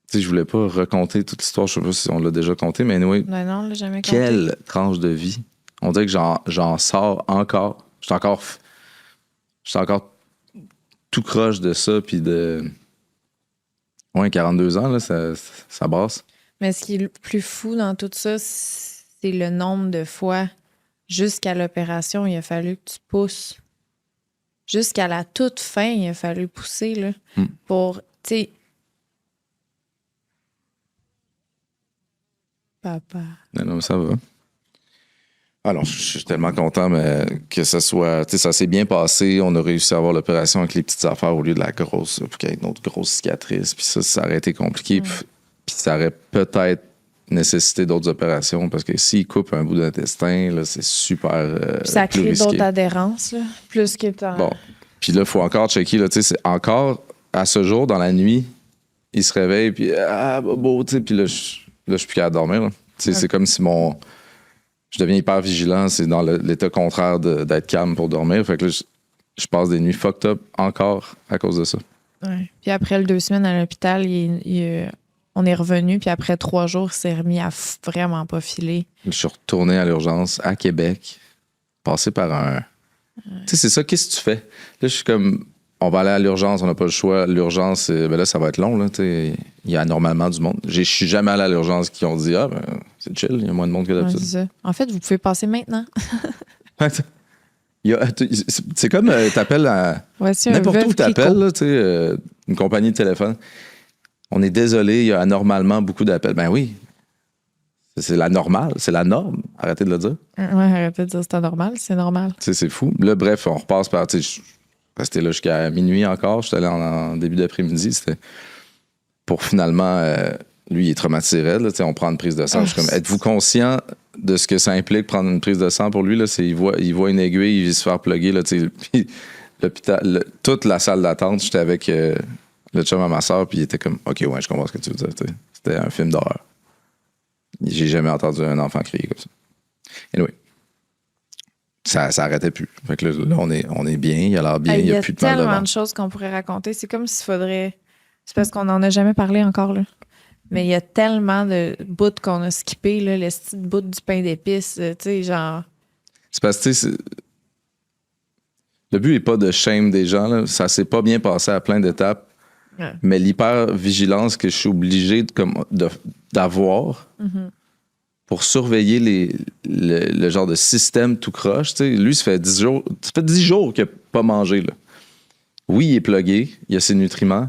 Tu sais, je voulais pas raconter toute l'histoire. Je sais pas si on l'a déjà conté, mais anyway. Ben non, on l'a jamais compté. Quelle tranche de vie. On dirait que j'en sors encore. Je suis encore tout croche de ça, puis de... Ouais, 42 ans, là, ça brasse. Mais ce qui est le plus fou dans tout ça, c'est le nombre de fois jusqu'à l'opération, il a fallu que tu pousses. Jusqu'à la toute fin, il a fallu pousser, là, pour, tu sais... Papa. Non, mais ça va. Alors, je suis tellement content mais que ça soit... Tu sais, ça s'est bien passé. On a réussi à avoir l'opération avec les petites affaires au lieu de la grosse, puis qu'il y ait une autre grosse cicatrice. Puis ça aurait été compliqué. Puis ça aurait peut-être nécessité d'autres opérations parce que s'il coupe un bout d'intestin, là, c'est super puis ça plus crée risqué. d'autres adhérences, là, plus que tant. Bon. Puis là, il faut encore checker. Là, tu sais, c'est encore, à ce jour, dans la nuit, il se réveille, puis bobo, tu sais, puis là, je suis plus capable de dormir. Là. Tu sais, c'est comme si je deviens hyper vigilant. C'est dans l'état contraire d'être calme pour dormir. Fait que là, je passe des nuits fucked up encore à cause de ça. Ouais. Puis après 2 semaines à l'hôpital, on est revenu. Puis après 3 jours, il s'est remis à vraiment pas filer. Je suis retourné à l'urgence à Québec, passé par un... Tu sais, c'est ça, qu'est-ce que tu fais? Là, je suis comme... On va aller à l'urgence, on n'a pas le choix. L'urgence, ben là, ça va être long. Là, il y a normalement du monde. Je suis jamais allé à l'urgence qui ont dit c'est chill, il y a moins de monde que d'habitude. Ouais, c'est ça. En fait, vous pouvez passer maintenant. C'est comme t'appelles à n'importe où t'appelles, une compagnie de téléphone. On est désolé, il y a anormalement beaucoup d'appels. Ben oui, c'est la normale, c'est la norme. Arrêtez de le dire. Ouais, arrêtez de dire c'est anormal, c'est normal. C'est fou. Là, bref, on repasse par... Resté là jusqu'à minuit encore. J'étais allé en début d'après-midi. C'était pour finalement... lui, il est traumatisé raide. Là, on prend une prise de sang. Je suis comme, êtes-vous conscient de ce que ça implique prendre une prise de sang pour lui? Là, il voit une aiguille, il vient se faire plugger. Là, puis l'hôpital, toute la salle d'attente, j'étais avec le chum à ma soeur, puis il était comme, OK, ouais, je comprends ce que tu veux dire. C'était un film d'horreur. J'ai jamais entendu un enfant crier comme ça. Anyway. Ça arrêtait plus. Fait que là, on est bien, il a l'air bien, il n'y a plus de mal de ventre. Il y a tellement de choses qu'on pourrait raconter. C'est comme s'il faudrait... C'est parce qu'on n'en a jamais parlé encore, là. Mais il y a tellement de bouts qu'on a skippés, là, le style bout du pain d'épices, tu sais, genre... C'est parce que, tu sais, le but n'est pas de shame des gens, là. Ça s'est pas bien passé à plein d'étapes, mais l'hyper-vigilance que je suis obligé d'avoir... pour surveiller le genre de système tout croche. Tu sais, lui, ça fait 10 jours qu'il n'a pas mangé. Là. Oui, il est plugué, il a ses nutriments,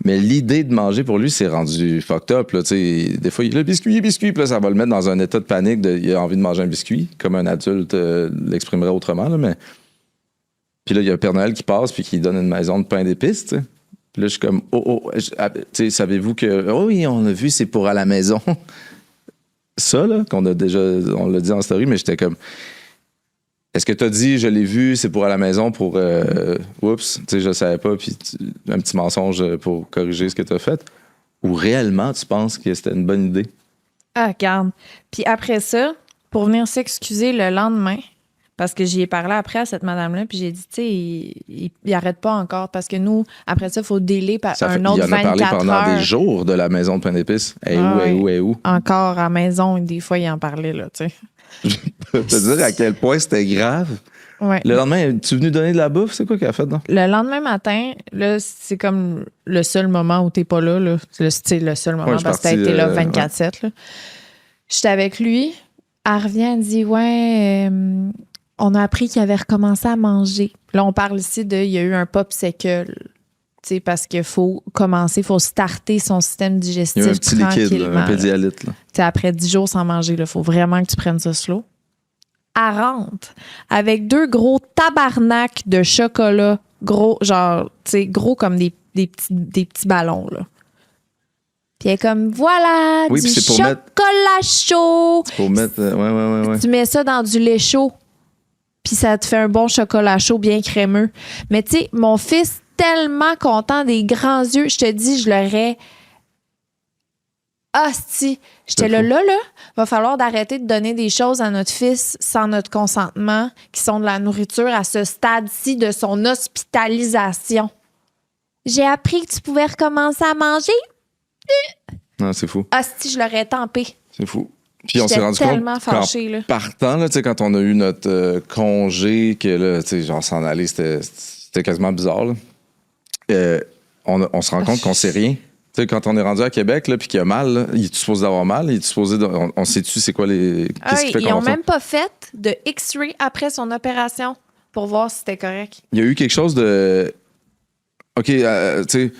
mais l'idée de manger pour lui, c'est rendu fucked up. Là, tu sais, des fois, il a le biscuit, puis là, ça va le mettre dans un état de panique. Il a envie de manger un biscuit, comme un adulte l'exprimerait autrement. Là, mais... Puis là, il y a Père Noël qui passe puis qui donne une maison de pain d'épices. Tu sais. Puis là, je suis comme, tu sais, savez-vous que... Oh oui, on a vu, c'est pour à la maison. Ça, là, on l'a dit en story, mais j'étais comme, est-ce que t'as dit, je l'ai vu, c'est pour à la maison pour, oups, tu sais, je savais pas, puis un petit mensonge pour corriger ce que t'as fait? Ou réellement, tu penses que c'était une bonne idée? Ah, regarde. Puis après ça, pour venir s'excuser le lendemain, parce que j'y ai parlé après à cette madame-là, puis j'ai dit, tu sais, il arrête pas encore, parce que nous, après ça, il faut délai un autre 24 heures. Il en a parlé pendant des jours de la maison de pain d'épices. Où? Encore à la maison, des fois, il en parlait, là, tu sais. Je peux te dire à quel point c'était grave. Ouais. Le lendemain, tu es venu donner de la bouffe? C'est quoi qu'elle a fait, non? Le lendemain matin, là, c'est comme le seul moment où t'es pas là, là. C'est le seul moment, parce que t'as été là 24/7, là. J'étais avec lui. Elle revient, elle dit, on a appris qu'il avait recommencé à manger. Là, on parle ici il y a eu un popsicle. Tu sais, parce qu'il faut commencer, il faut starter son système digestif. Il y a un petit liquide, là, un pédialyte. Tu sais, après 10 jours sans manger, il faut vraiment que tu prennes ça slow. Elle rentre avec 2 gros tabarnaks de chocolat, gros, genre, tu sais, gros comme des petits ballons, là. Puis elle est comme, voilà, du chocolat chaud. C'est pour mettre, ouais. Tu mets ça dans du lait chaud. puis ça te fait un bon chocolat chaud bien crémeux. Mais tu sais, mon fils, tellement content, des grands yeux, je te dis, je l'aurais... Asti, j'étais là, va falloir d'arrêter de donner des choses à notre fils sans notre consentement, qui sont de la nourriture à ce stade-ci de son hospitalisation. J'ai appris que tu pouvais recommencer à manger. Non, c'est fou. Asti, je l'aurais tempé. C'est fou. Puis on s'est rendu tellement compte fâchée, là. Partant, là, quand on a eu notre congé, que là, genre s'en aller, c'était quasiment bizarre. Là. On se rend compte qu'on sait rien. Tu sais, quand on est rendu à Québec, là, puis qu'il y a mal, là, il est supposé d'avoir mal, il est supposé on sait-tu c'est quoi les... Qu'est-ce qui fait ils n'ont même pas fait de X-ray après son opération pour voir si c'était correct. Il y a eu quelque chose de... OK, tu sais,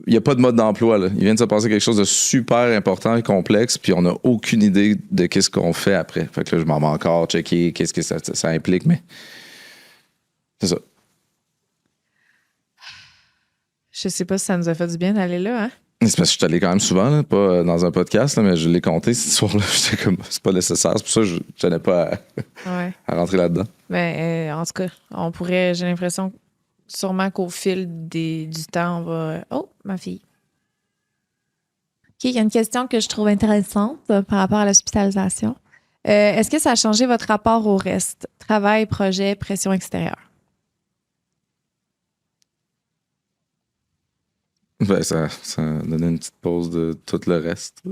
il n'y a pas de mode d'emploi, là. Il vient de se passer quelque chose de super important et complexe, puis on n'a aucune idée de qu'est-ce qu'on fait après. Fait que là, je m'en vais encore checker qu'est-ce que ça implique, mais... C'est ça. Je sais pas si ça nous a fait du bien d'aller là, hein? C'est parce que je suis allé quand même souvent, là, pas dans un podcast, là, mais je l'ai compté cette histoire-là. J'étais comme, c'est pas nécessaire. C'est pour ça que je tenais pas à rentrer là-dedans. Mais en tout cas, on pourrait, j'ai l'impression, sûrement qu'au fil du temps, on va. Oh, ma fille. OK, il y a une question que je trouve intéressante par rapport à l'hospitalisation. Est-ce que ça a changé votre rapport au reste? Travail, projet, pression extérieure? Ben, ça donnait une petite pause de tout le reste.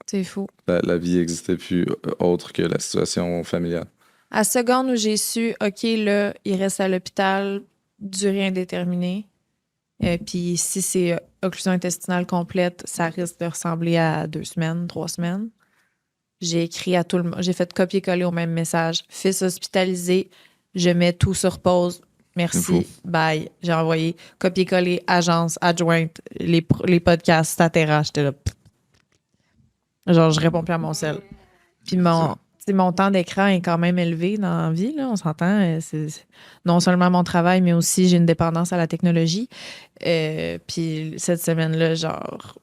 C'est fou. La vie n'existait plus autre que la situation familiale. À seconde où j'ai su, OK, là, il reste à l'hôpital, durée indéterminée. Puis si c'est occlusion intestinale complète, ça risque de ressembler à 2 semaines, 3 semaines. J'ai écrit à tout le monde. J'ai fait copier-coller au même message. Fils hospitalisé, je mets tout sur pause. Merci, bye. J'ai envoyé copier-coller, agence, adjointe, les podcasts, Statera. J'étais là. Genre, je réponds plus à mon sel. Puis mon temps d'écran est quand même élevé dans la vie, là, on s'entend. C'est non seulement mon travail, mais aussi j'ai une dépendance à la technologie. Puis cette semaine-là, genre,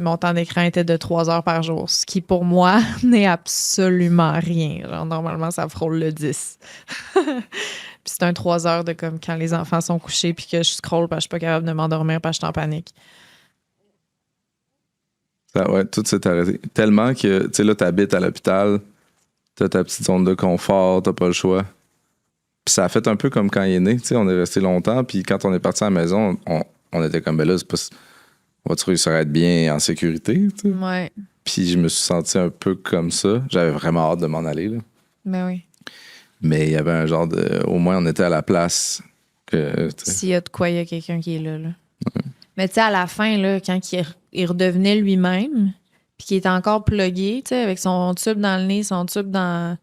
mon temps d'écran était de 3 heures par jour, ce qui pour moi n'est absolument rien. Genre, normalement, ça frôle le 10. Puis c'est un 3 heures de comme quand les enfants sont couchés puis que je scrolle parce que je suis pas capable de m'endormir parce que je suis en panique. Ouais, tout s'est arrêté. Tellement que, tu sais, là, t'habites à l'hôpital, t'as ta petite zone de confort, t'as pas le choix. Puis ça a fait un peu comme quand il est né, tu sais, on est resté longtemps, puis quand on est parti à la maison, on était comme, ben là, c'est pas... On va-tu réussir à être bien en sécurité, tu sais? Ouais. Puis je me suis senti un peu comme ça. J'avais vraiment hâte de m'en aller, là. Ben oui. Mais il y avait un genre de... Au moins, on était à la place que... S'il y a de quoi, il y a quelqu'un qui est là. Ouais. Mais tu sais, à la fin, là, quand il redevenait lui-même, puis qu'il était encore plugué, tu sais, avec son tube dans le nez, son tube dans...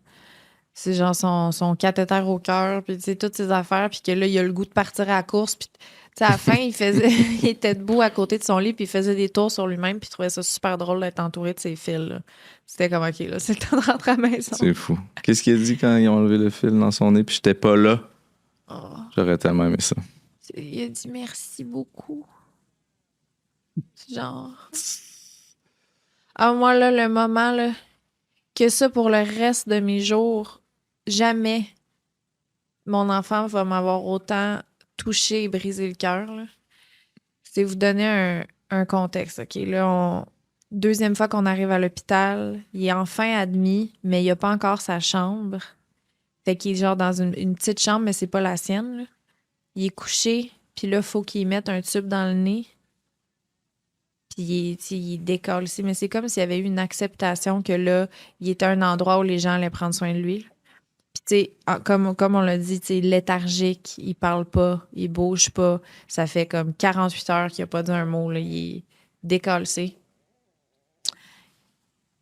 C'est genre son cathéter au cœur, puis tu sais, toutes ses affaires, puis que là, il a le goût de partir à la course, puis... Tu sais, à la fin, il était debout à côté de son lit, puis il faisait des tours sur lui-même, puis il trouvait ça super drôle d'être entouré de ses fils, là. C'était comme, OK, là, c'est le temps de rentrer à la maison. C'est fou. Qu'est-ce qu'il a dit quand ils ont enlevé le fil dans son nez, puis j'étais pas là? Oh. J'aurais tellement aimé ça. Il a dit merci beaucoup. Genre... Ah, moi, là, le moment, là, que ça, pour le reste de mes jours, jamais mon enfant va m'avoir autant touché et brisé le cœur. C'est vous donner un contexte. OK, là, deuxième fois qu'on arrive à l'hôpital, il est enfin admis, mais il n'a pas encore sa chambre. Fait qu'il est genre dans une petite chambre, mais c'est pas la sienne. Là. Il est couché, puis là, il faut qu'il mette un tube dans le nez. Puis il décolle ici. Mais c'est comme s'il y avait eu une acceptation que là, il était un endroit où les gens allaient prendre soin de lui. Puis, tu sais, comme on l'a dit, tu sais, léthargique, il parle pas, il bouge pas. Ça fait comme 48 heures qu'il a pas dit un mot, là. Il est décalcé.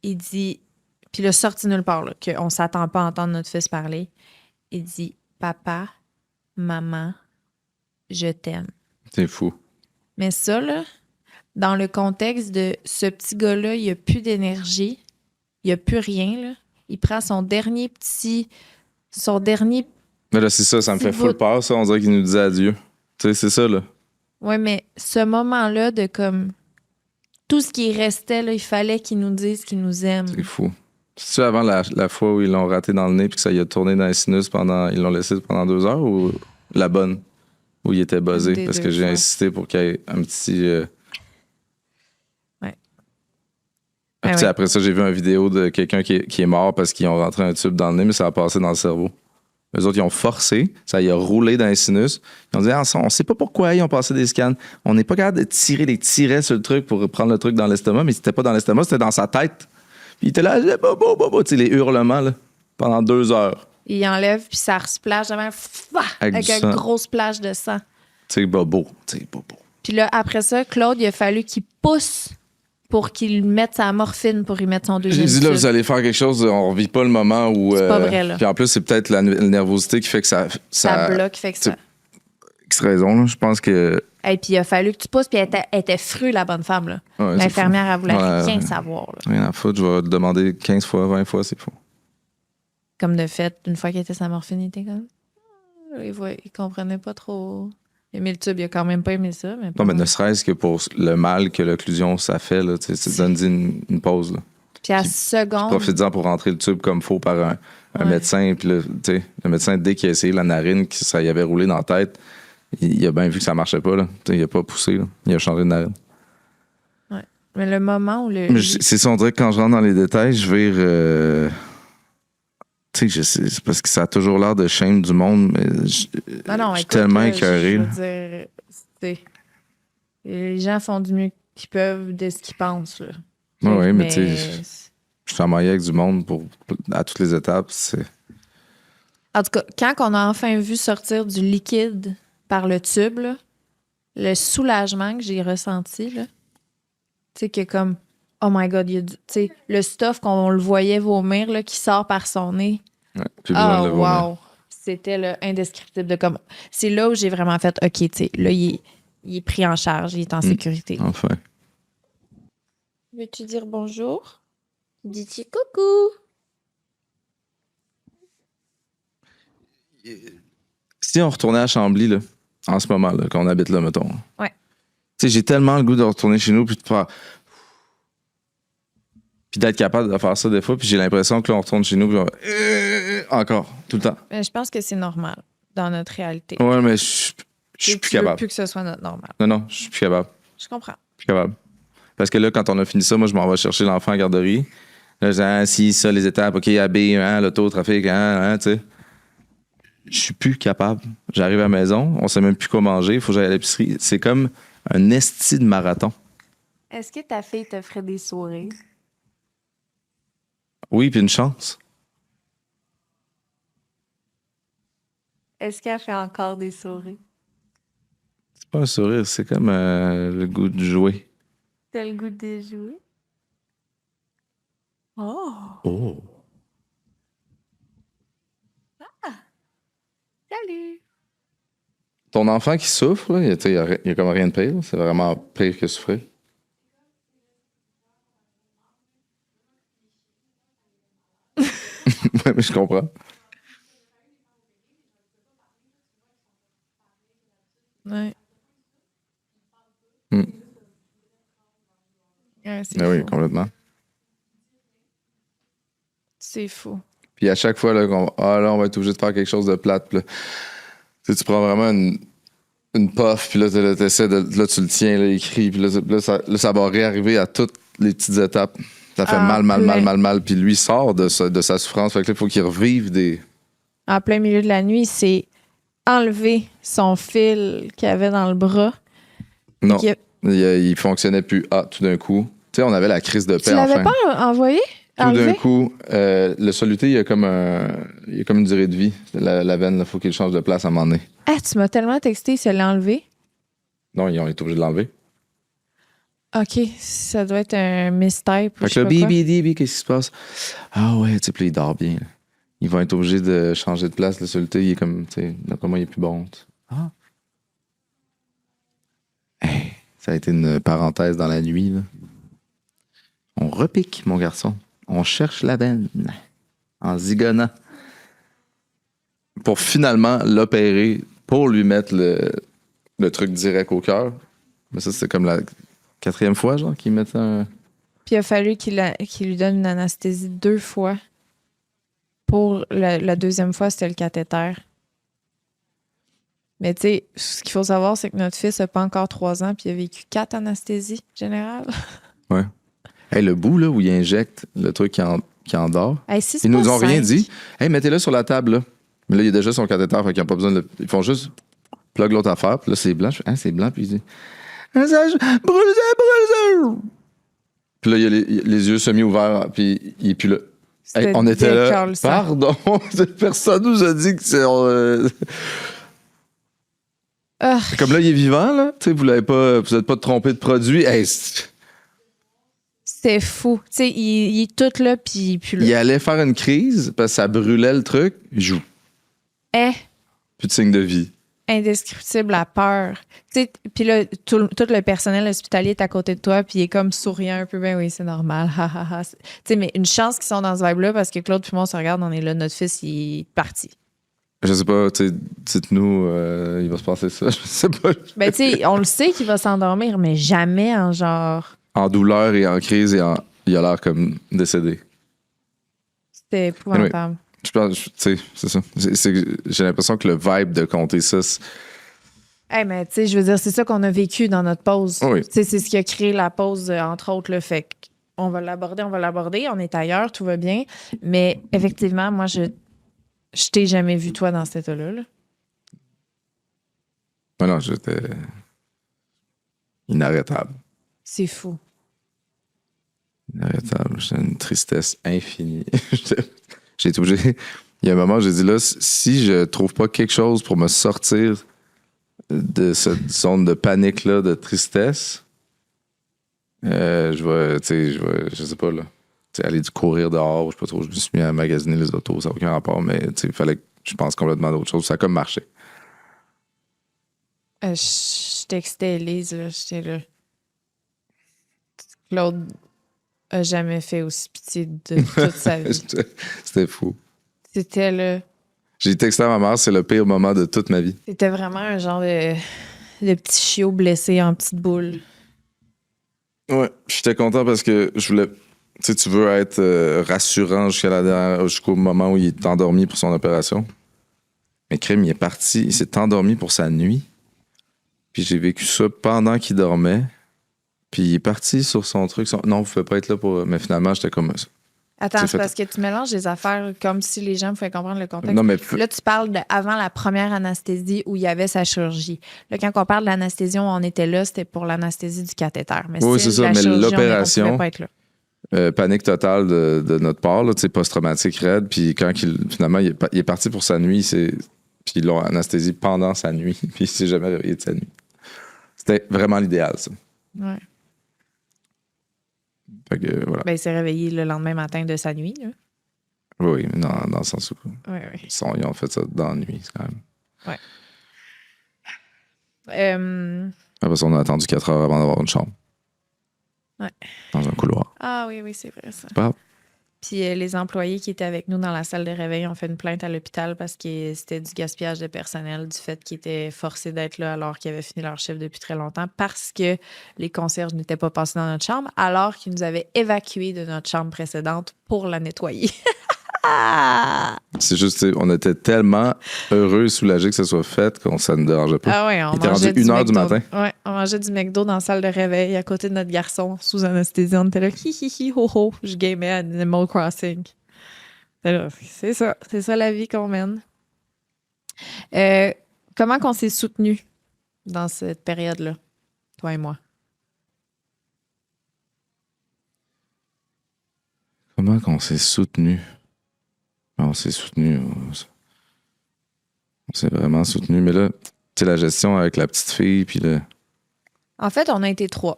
Il dit, puis là, sorti nulle part, là, qu'on s'attend pas à entendre notre fils parler. Il dit, papa, maman, je t'aime. C'est fou. Mais ça, là, dans le contexte de ce petit gars-là, il a plus d'énergie, il a plus rien, là. Il prend son dernier... Mais là, c'est ça me fait full peur, ça. On dirait qu'il nous disait adieu. Tu sais, c'est ça, là. Oui, mais ce moment-là de comme... Tout ce qui restait, là, il fallait qu'il nous dise qu'il nous aime. C'est fou. C'est-tu avant la fois où ils l'ont raté dans le nez puis que ça y a tourné dans les sinus ils l'ont laissé pendant 2 heures ou la bonne où il était buzzé? Parce que j'ai insisté pour qu'il y ait un petit. Ouais. Puis après ça, j'ai vu une vidéo de quelqu'un qui est mort parce qu'ils ont rentré un tube dans le nez, mais ça a passé dans le cerveau. Eux autres, ils ont forcé, ça y a roulé dans les sinus. Ils ont dit, on sait pas pourquoi ils ont passé des scans. On n'est pas capable de tirer des tirets sur le truc pour prendre le truc dans l'estomac, mais c'était pas dans l'estomac, c'était dans sa tête. Puis il était là, tu sais, les hurlements, là, pendant 2 heures. Il enlève, puis ça resplash avec une grosse plage de sang. Tu sais, bobo. Puis là, après ça, Claude, il a fallu qu'il pousse pour qu'il mette sa morphine pour y mettre son deuxième J'ai dit, là, tube. vous allez faire quelque chose, on revit pas le moment où... C'est pas vrai, là. Puis en plus, c'est peut-être la nervosité qui fait que ça bloque, fait que ça... X raison, là, je pense que... Et puis il a fallu que tu pousses, puis elle était frue, la bonne femme, là. Ouais, l'infirmière, elle voulait rien savoir, là. Rien à foutre, je vais te demander 15 fois, 20 fois, c'est faux. Comme de fait, une fois qu'il était sa morphine, il était comme... Il comprenait pas trop... Il a mis le tube, il a quand même pas aimé ça. Mais non, mais ne serait-ce que pour le mal que l'occlusion, ça fait, là, tu sais, donne une pause, là. Puis à seconde... Profite-en pour rentrer le tube comme faut par un médecin. Puis là, tu sais, le médecin, dès qu'il a essayé la narine, que ça y avait roulé dans la tête, il a bien vu que ça marchait pas, là. Tu sais, il a pas poussé, là. Il a changé de narine. Ouais. Mais le moment où c'est ça, on dirait que quand je rentre dans les détails, je vire... Tu sais, c'est parce que ça a toujours l'air de shame du monde, mais je suis tellement écœuré. Je veux dire, les gens font du mieux qu'ils peuvent de ce qu'ils pensent. Là. Oui, mais tu sais, je suis en avec du monde à toutes les étapes. En tout cas, quand on a enfin vu sortir du liquide par le tube, là, le soulagement que j'ai ressenti, tu sais, que comme... Oh my God, le stuff qu'on le voyait vomir là, qui sort par son nez. Ouais, plus besoin de le vomir. Wow! C'était là, indescriptible. C'est là où j'ai vraiment fait OK, tu sais, là, il est pris en charge, il est en sécurité. Enfin. Veux-tu dire bonjour? Dis-tu coucou? Si on retournait à Chambly, là, en ce moment, là, quand on habite là, mettons. Ouais. Tu sais, j'ai tellement le goût de retourner chez nous puis de faire. Puis d'être capable de faire ça des fois, puis j'ai l'impression que là, on retourne chez nous, puis encore, tout le temps. Mais je pense que c'est normal dans notre réalité. Ouais, mais je suis plus capable. Veux plus que ce soit notre normal. Non, je suis plus capable. Je comprends. Plus capable. Parce que là, quand on a fini ça, moi, je m'en vais chercher l'enfant à la garderie. Là, je dis, si, ça, les étapes, OK, AB, l'auto, trafic, tu sais. Je suis plus capable. J'arrive à la maison, on sait même plus quoi manger, il faut que j'aille à l'épicerie. C'est comme un esti de marathon. Est-ce que ta fille te ferait des sourires? Oui, puis une chance. Est-ce qu'elle fait encore des sourires? C'est pas un sourire, c'est comme le goût de jouer. T'as le goût de jouer? Oh! Oh! Ah! Salut! Ton enfant qui souffre, là, il y a comme rien de pire. C'est vraiment pire que souffrir. Ouais, mais je comprends. Ouais. Ouais, c'est Ben oui, fou. complètement. C'est fou. Puis à chaque fois, là, là, on va être obligé de faire quelque chose de plate. Puis là, tu prends vraiment une puff, puis là, t'essaies là, tu le tiens, là, il crie, puis là, ça va réarriver à toutes les petites étapes. Ça fait mal. Puis lui sort de sa souffrance. Fait que là, il faut qu'il revive des... En plein milieu de la nuit, il s'est enlevé son fil qu'il avait dans le bras. Non, il fonctionnait plus. Ah, tout d'un coup. Tu sais, on avait la crise de paix. Tu l'avais pas envoyé? Tout d'un coup, le soluté, il y a comme une durée de vie. La veine, il faut qu'il change de place à un moment donné. Ah, tu m'as tellement texté, il se l'a enlevé. Non, ils ont été obligés de l'enlever. OK, ça doit être un mystère. Fait que là, bibi, qu'est-ce qui se passe? Ah ouais, tu sais, puis il dort bien. Là. Ils vont être obligés de changer de place. Le soluté, il est comme, tu sais, d'après moi, il est plus bon. Ah. Hey, ça a été une parenthèse dans la nuit, là. On repique, mon garçon. On cherche la veine en zigonnant pour finalement l'opérer pour lui mettre le truc direct au cœur. Mais ça, c'est comme la 4e fois, genre, qu'ils mettent un... Puis il a fallu qu'il lui donne une anesthésie 2 fois. Pour la deuxième fois, c'était le cathéter. Mais tu sais, ce qu'il faut savoir, c'est que notre fils n'a pas encore 3 ans puis il a vécu 4 anesthésies générales. Ouais. Hey, le bout là, où il injecte le truc qui endort, Hey, si c'est ils nous pas ont rien 5, dit. Hey, mettez-le sur la table, là. Mais là, il y a déjà son cathéter, fait qu'ils n'ont pas besoin de Ils font juste plug l'autre affaire, puis là, c'est blanc. Je fais, hein, c'est blanc, puis il dit brûle. Puis là, il y a les yeux semi-ouverts, puis il est plus là. Hey, on était là. Pardon, personne nous a dit que c'est. Comme là, il est vivant, là. Tu sais, vous n'êtes pas trompé de produit. Hey, c'est fou. Tu sais, il est tout là, puis plus là. Il allait faire une crise parce que ça brûlait le truc. Il joue. Plus de signe de vie. Indescriptible, la peur. Tu sais, puis là, tout le personnel hospitalier est à côté de toi, puis il est comme souriant un peu. Ben oui, c'est normal. Tu sais, mais une chance qu'ils sont dans ce vibe-là parce que Claude puis moi, on se regarde, on est là, notre fils, il est parti. Je sais pas, tu sais, dites-nous, il va se passer ça. Je sais pas. Ben, tu sais, on le sait qu'il va s'endormir, mais jamais en genre. En douleur et en crise, il a l'air comme décédé. C'était épouvantable. Anyway, je pense, tu sais, c'est ça. J'ai l'impression que le vibe de compter ça. Mais tu sais, je veux dire, c'est ça qu'on a vécu dans notre pause. Oui. Tu sais, c'est ce qui a créé la pause, entre autres, le fait qu'on va l'aborder, on est ailleurs, tout va bien. Mais effectivement, moi, je t'ai jamais vu, toi, dans cet état-là. Là. Non, j'étais inarrêtable. C'est fou. Inarrêtable. J'ai une tristesse infinie. J'ai été obligé. Il y a un moment où j'ai dit là, si je trouve pas quelque chose pour me sortir de cette zone de panique-là, de tristesse, je sais pas, là. Aller courir dehors, je sais pas trop, je me suis mis à magasiner les autos, ça n'a aucun rapport, mais il fallait que je pense complètement d'autre chose. Ça a comme marché. Je textais Elise, là, j'étais là. Claude a jamais fait aussi pitié de toute sa vie. C'était fou. C'était là. J'ai texté à ma mère, c'est le pire moment de toute ma vie. C'était vraiment un genre de petit chiot blessé en petite boule. Ouais, j'étais content parce que je voulais. Tu sais, tu veux être rassurant jusqu'au moment où il est endormi pour son opération. Mais crime, il est parti, il s'est endormi pour sa nuit. Puis j'ai vécu ça pendant qu'il dormait. Puis il est parti sur son truc. Non, vous pouvez pas être là pour. Mais finalement, j'étais comme. Attends, c'est parce que tu mélanges les affaires comme si les gens pouvaient comprendre le contexte. Non, mais là, tu parles avant la première anesthésie où il y avait sa chirurgie. Là, quand on parle de l'anesthésie, on était là, c'était pour l'anesthésie du cathéter. Mais oui, c'est ça. Mais l'opération. On pouvait pas être là. Panique totale de notre part, post-traumatique raide. Puis quand finalement, il est parti pour sa nuit, puis ils l'ont anesthésié pendant sa nuit. Puis il s'est jamais réveillé de sa nuit. C'était vraiment l'idéal, ça. Ouais. Fait que, voilà. Ben, il s'est réveillé le lendemain matin de sa nuit. Là. Oui, mais dans le sens où oui. Ils ont fait ça dans la nuit, quand même. Ouais. Après ça, on a attendu 4 heures avant d'avoir une chambre. Ouais. Dans un couloir. Ah oui, c'est vrai ça. C'est pas grave. Puis les employés qui étaient avec nous dans la salle de réveil ont fait une plainte à l'hôpital parce que c'était du gaspillage de personnel, du fait qu'ils étaient forcés d'être là alors qu'ils avaient fini leur chiffre depuis très longtemps parce que les concierges n'étaient pas passés dans notre chambre alors qu'ils nous avaient évacués de notre chambre précédente pour la nettoyer. C'est juste, on était tellement heureux et soulagés que ça soit fait qu'on ça ne dérangeait pas. Ah ouais, Il était rendu 1h du matin. Ouais, on mangeait du McDo dans la salle de réveil à côté de notre garçon sous anesthésie. On était là, hi, ho, ho. Je gamais à Animal Crossing. C'est ça la vie qu'on mène. Comment qu'on s'est soutenus dans cette période-là, toi et moi? Comment qu'on s'est soutenus? On s'est soutenus. On s'est vraiment soutenus. Mais là, tu sais, la gestion avec la petite fille, puis le... En fait, on a été 3.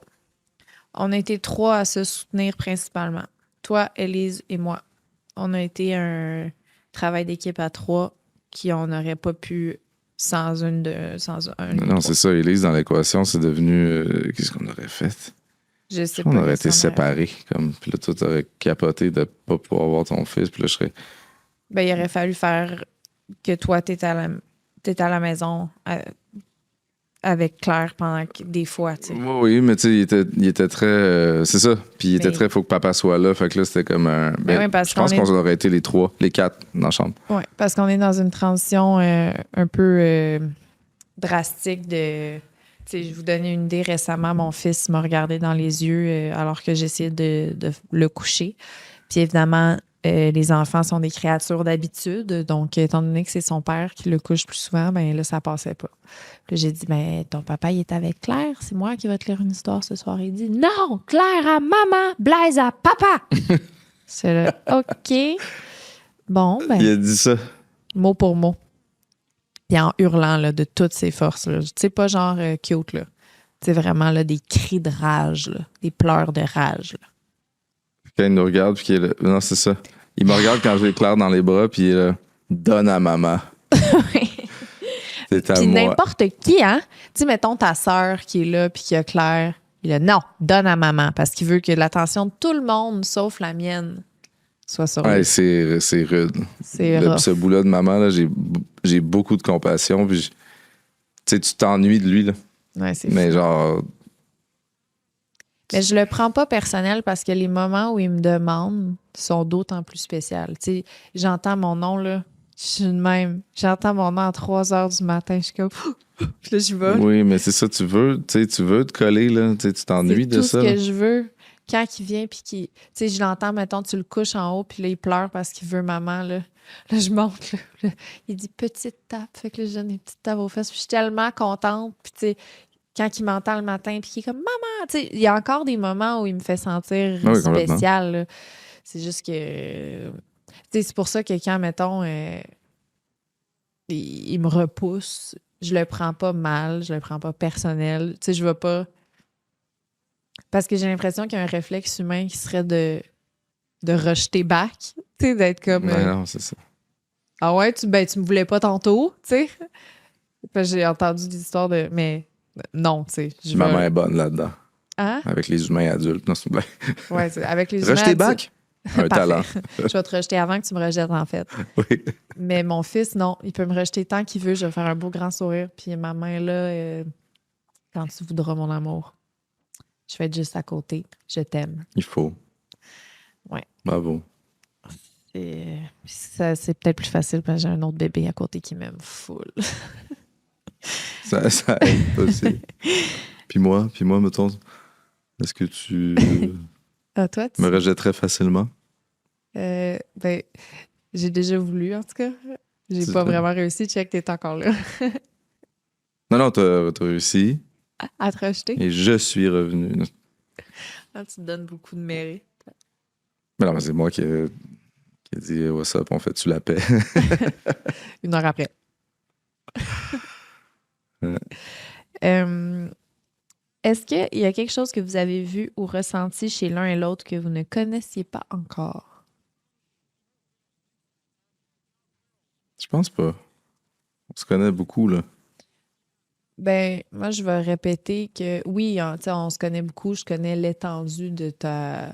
On a été 3 à se soutenir principalement. Toi, Élise et moi. On a été un travail d'équipe à 3 qui on n'aurait pas pu sans un. Non, c'est ça. Élise, dans l'équation, c'est devenu... qu'est-ce qu'on aurait fait? Je sais pas. On aurait été séparés. Puis là, toi, t'aurais capoté de pas pouvoir voir ton fils. Puis là, je serais... Ben, il aurait fallu faire que toi, t'étais à la maison avec Claire pendant des fois, tu sais. Oui, mais tu sais, il était très. C'est ça. Puis il était très, faut que papa soit là. Fait que là, c'était comme un. Ben oui, je pense qu'on aurait été les 3, les 4 dans la chambre. Oui, parce qu'on est dans une transition un peu drastique de. Tu sais, je vous donnais une idée récemment, mon fils m'a regardé dans les yeux alors que j'essayais de le coucher. Puis évidemment, les enfants sont des créatures d'habitude. Donc, étant donné que c'est son père qui le couche plus souvent, ben là, ça passait pas. Puis là, j'ai dit, ben, ton papa, il est avec Claire. C'est moi qui vais te lire une histoire ce soir. Il dit, non, Claire à maman, Blaise à papa. C'est là, OK. Bon, ben. Il a dit ça. Mot pour mot. Puis en hurlant là, de toutes ses forces. Tu sais, pas genre cute, là. C'est vraiment là, des cris de rage, là, des pleurs de rage. Là. Quand il nous regarde, puis qu'il est là. Non, c'est ça. Il me regarde quand j'ai Claire dans les bras, puis il est là. Donne à maman. C'est à puis moi. n'importe qui, hein? Tu sais, mettons ta sœur qui est là, puis qui a Claire. Il a non, donne à maman, parce qu'il veut que l'attention de tout le monde, sauf la mienne, soit sur lui. Ouais, c'est rude. C'est rough. Ce bout-là de maman, là, j'ai beaucoup de compassion. Puis, tu sais, tu t'ennuies de lui, là. Ouais, c'est Mais fou. genre. Mais je le prends pas personnel parce que les moments où il me demande sont d'autant plus spéciaux. Tu sais, j'entends mon nom, là. Je suis de même. J'entends mon nom à 3 heures du matin. Je suis comme. Puis là, je vais. Oui, mais c'est ça, tu veux te coller, là. Tu sais, tu t'ennuies de ça. C'est tout ce là. que je veux. Quand il vient, puis qu'il. Tu sais, je l'entends, mettons, tu le couches en haut, puis là, il pleure parce qu'il veut maman, là. Là, je monte, là. Il dit petite tape. Fait que là, je donne des petites tapes aux fesses. Puis je suis tellement contente. Puis, tu sais, quand il m'entend le matin, puis qu'il est comme maman, tu sais, il y a encore des moments où il me fait sentir Ah oui, complètement. spécial, là. C'est juste que. Tu sais, c'est pour ça que quand, mettons, il me repousse, je le prends pas mal, je le prends pas personnel. Tu sais, je vais pas. Parce que j'ai l'impression qu'il y a un réflexe humain qui serait de rejeter back. Tu sais, d'être comme. Non, c'est ça. Ah ouais, tu me voulais pas tantôt, tu sais. Parce que j'ai entendu des histoires de. Mais non, tu sais. Maman est bonne là-dedans. Hein? Avec les humains adultes. Non, s'il vous plaît. Ouais, avec les humains. Rejeter back? Un talent. Je vais te rejeter avant que tu me rejettes, en fait. Oui. Mais mon fils, non. Il peut me rejeter tant qu'il veut. Je vais faire un beau grand sourire. Puis ma main là, quand tu voudras, mon amour. Je vais être juste à côté. Je t'aime. Il faut. Ouais. Bravo. C'est peut-être plus facile parce que j'ai un autre bébé à côté qui m'aime full. Ça aide aussi. Puis moi, mettons, est-ce que tu Ah, toi, me rejetterais facilement? Ben, j'ai déjà voulu, en tout cas. J'ai C'est pas vrai. vraiment réussi. Check, t'es encore là. Non, t'as réussi. À te rejeter. Et je suis revenu. Ah, tu te donnes beaucoup de mérite. Mais non, mais c'est moi qui ai dit what's up, on fait-tu la paix? 1 heure après. Ouais. Est-ce qu'il y a quelque chose que vous avez vu ou ressenti chez l'un et l'autre que vous ne connaissiez pas encore? Je pense pas. On se connaît beaucoup, là. Ben, moi, je vais répéter que oui, tu sais, on se connaît beaucoup. Je connais l'étendue de ta.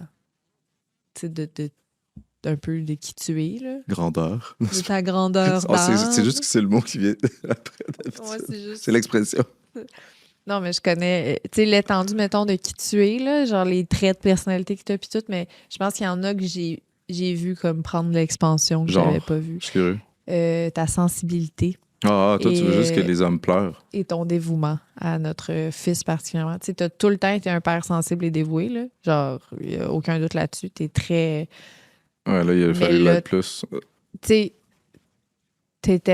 Tu sais, d'un peu de qui tu es, là. Grandeur. De ta grandeur Ah, d'âme. c'est juste que c'est le mot qui vient après. Ouais, c'est juste. C'est l'expression. Non, mais je connais, tu sais, l'étendue, mettons, de qui tu es, là, genre les traits de personnalité que tu as, puis tout, mais je pense qu'il y en a que j'ai vu comme prendre de l'expansion que Genre, j'avais pas vu. Je suis curieux. Ta sensibilité Ah, toi, tu veux Et, juste que les hommes pleurent. et ton dévouement à notre fils particulièrement. Tu sais, t'as tout le temps été un père sensible et dévoué, là. Genre, il n'y a aucun doute là-dessus. T'es très... Ouais, là, il a fallu là, l'être plus. Tu sais,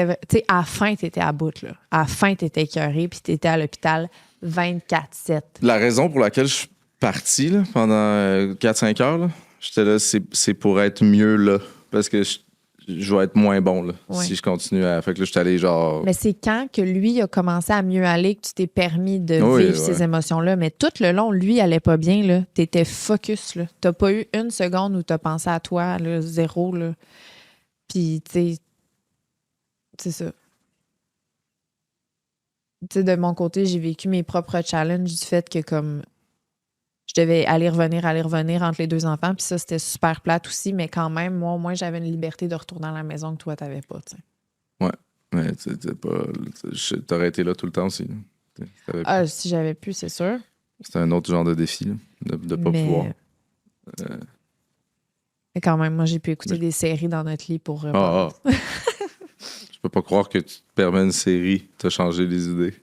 à la fin, t'étais à bout, là. À la fin, t'étais écœuré, puis t'étais à l'hôpital 24/7. La raison pour laquelle je suis parti là, pendant 4-5 heures, là, j'étais là, c'est pour être mieux là. Parce que je vais être moins bon là, Ouais. si je continue à. Fait que là, je suis allé genre. Mais c'est quand que lui a commencé à mieux aller que tu t'es permis de Oui, vivre ces émotions-là. Mais tout le long, lui, allait pas bien, là. T'étais focus, là. T'as pas eu une seconde où t'as pensé à toi, là, 0, là. Puis, tu sais, c'est ça. Tu sais, de mon côté, j'ai vécu mes propres challenges du fait que, comme, je devais aller revenir entre les 2 enfants. Puis ça, c'était super plate aussi. Mais quand même, moi, au moins, j'avais une liberté de retourner à la maison que toi, t'avais pas, tu sais. Ouais. Mais t'aurais été là tout le temps aussi. T'avais Ah, si j'avais pu, c'est sûr. C'était un autre genre de défi, là, de pas pouvoir. Mais quand même, moi, j'ai pu écouter des séries dans notre lit pour Ah, ah. Je peux pas croire que tu te permets une série, t'as changé les idées.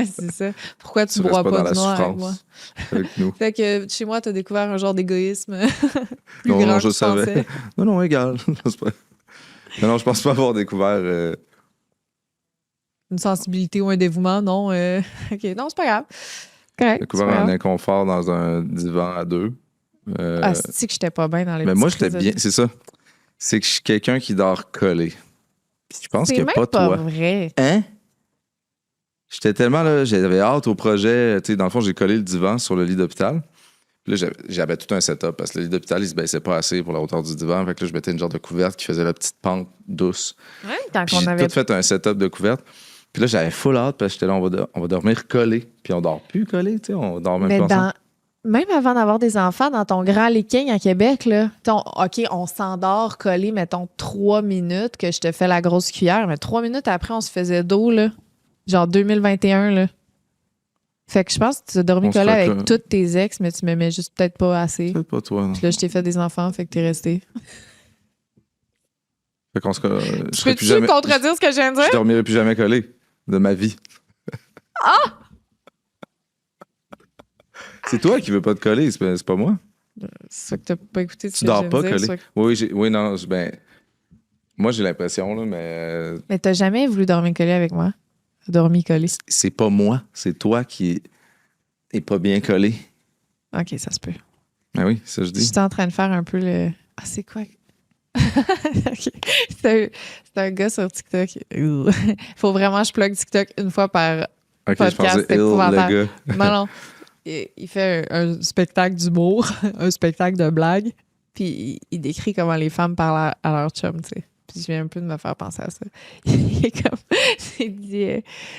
C'est ça. Pourquoi tu Tu bois restes pas pas dans du la noir avec moi? souffrance avec nous. Fait que chez moi, t'as découvert un genre d'égoïsme plus Non, grand non, que je je savais. pensais. Non, égal. Non, je pense pas avoir découvert. Une sensibilité ou un dévouement, non. OK, non, c'est pas grave. Correct, c'est Découvert pas un grave. inconfort dans un divan à deux. Ah, c'est que j'étais pas bien dans les Mais petites moi, j'étais crises de- bien. C'est ça. C'est que je suis quelqu'un qui dort collé. Puis je pense C'est que même pas pas toi. vrai. Hein? J'étais tellement là, j'avais hâte au projet. Tu sais, dans le fond, j'ai collé le divan sur le lit d'hôpital. Puis là, j'avais tout un setup parce que le lit d'hôpital, il se baissait pas assez pour la hauteur du divan. Fait que là, je mettais une genre de couverte qui faisait la petite pente douce. Ouais, quand Puis on j'ai avait. tout fait un setup de couverte. Puis là, j'avais full hâte parce que j'étais là, on va dormir collé. Puis on dort plus collé, tu sais, on dort même Mais plus ensemble. même avant d'avoir des enfants, dans ton grand leaking à Québec, là, OK, on s'endort collé, mettons, 3 minutes que je te fais la grosse cuillère, mais 3 minutes après, on se faisait dos, là. Genre 2021, là. Fait que je pense que tu as dormi On se collé fait avec tous tes ex, mais tu m'aimais juste peut-être pas assez. Peut-être pas toi, non. Puis là, je t'ai fait des enfants, fait que t'es resté. Fait qu'on se. Je Tu serai peux-tu plus jamais. contredire ce que je viens de Je dire? dormirai plus jamais collé de ma vie. Ah! C'est toi qui veux pas te coller, c'est pas moi. C'est ça que t'as pas écouté ce Tu que je dors viens pas de dire. collé. soit que- Oui, non, ben. Moi, j'ai l'impression, là, mais Mais t'as jamais voulu dormir collé avec moi? T'as dormi collé. c'est pas moi, c'est toi qui est pas bien collé. OK, ça se peut. Ben oui, ça je dis. J'étais en train de faire un peu le... Ah, c'est quoi? OK. C'est un gars sur TikTok. Ouh. Faut vraiment que je plug TikTok une fois par Ok, je podcast. pensais C'est ill, épouvantable. le gars. Non. Il fait un spectacle d'humour, un spectacle de blagues, puis il décrit comment les femmes parlent à leur chum, tu sais. Puis je viens un peu de me faire penser à ça. Il est comme... Il dit,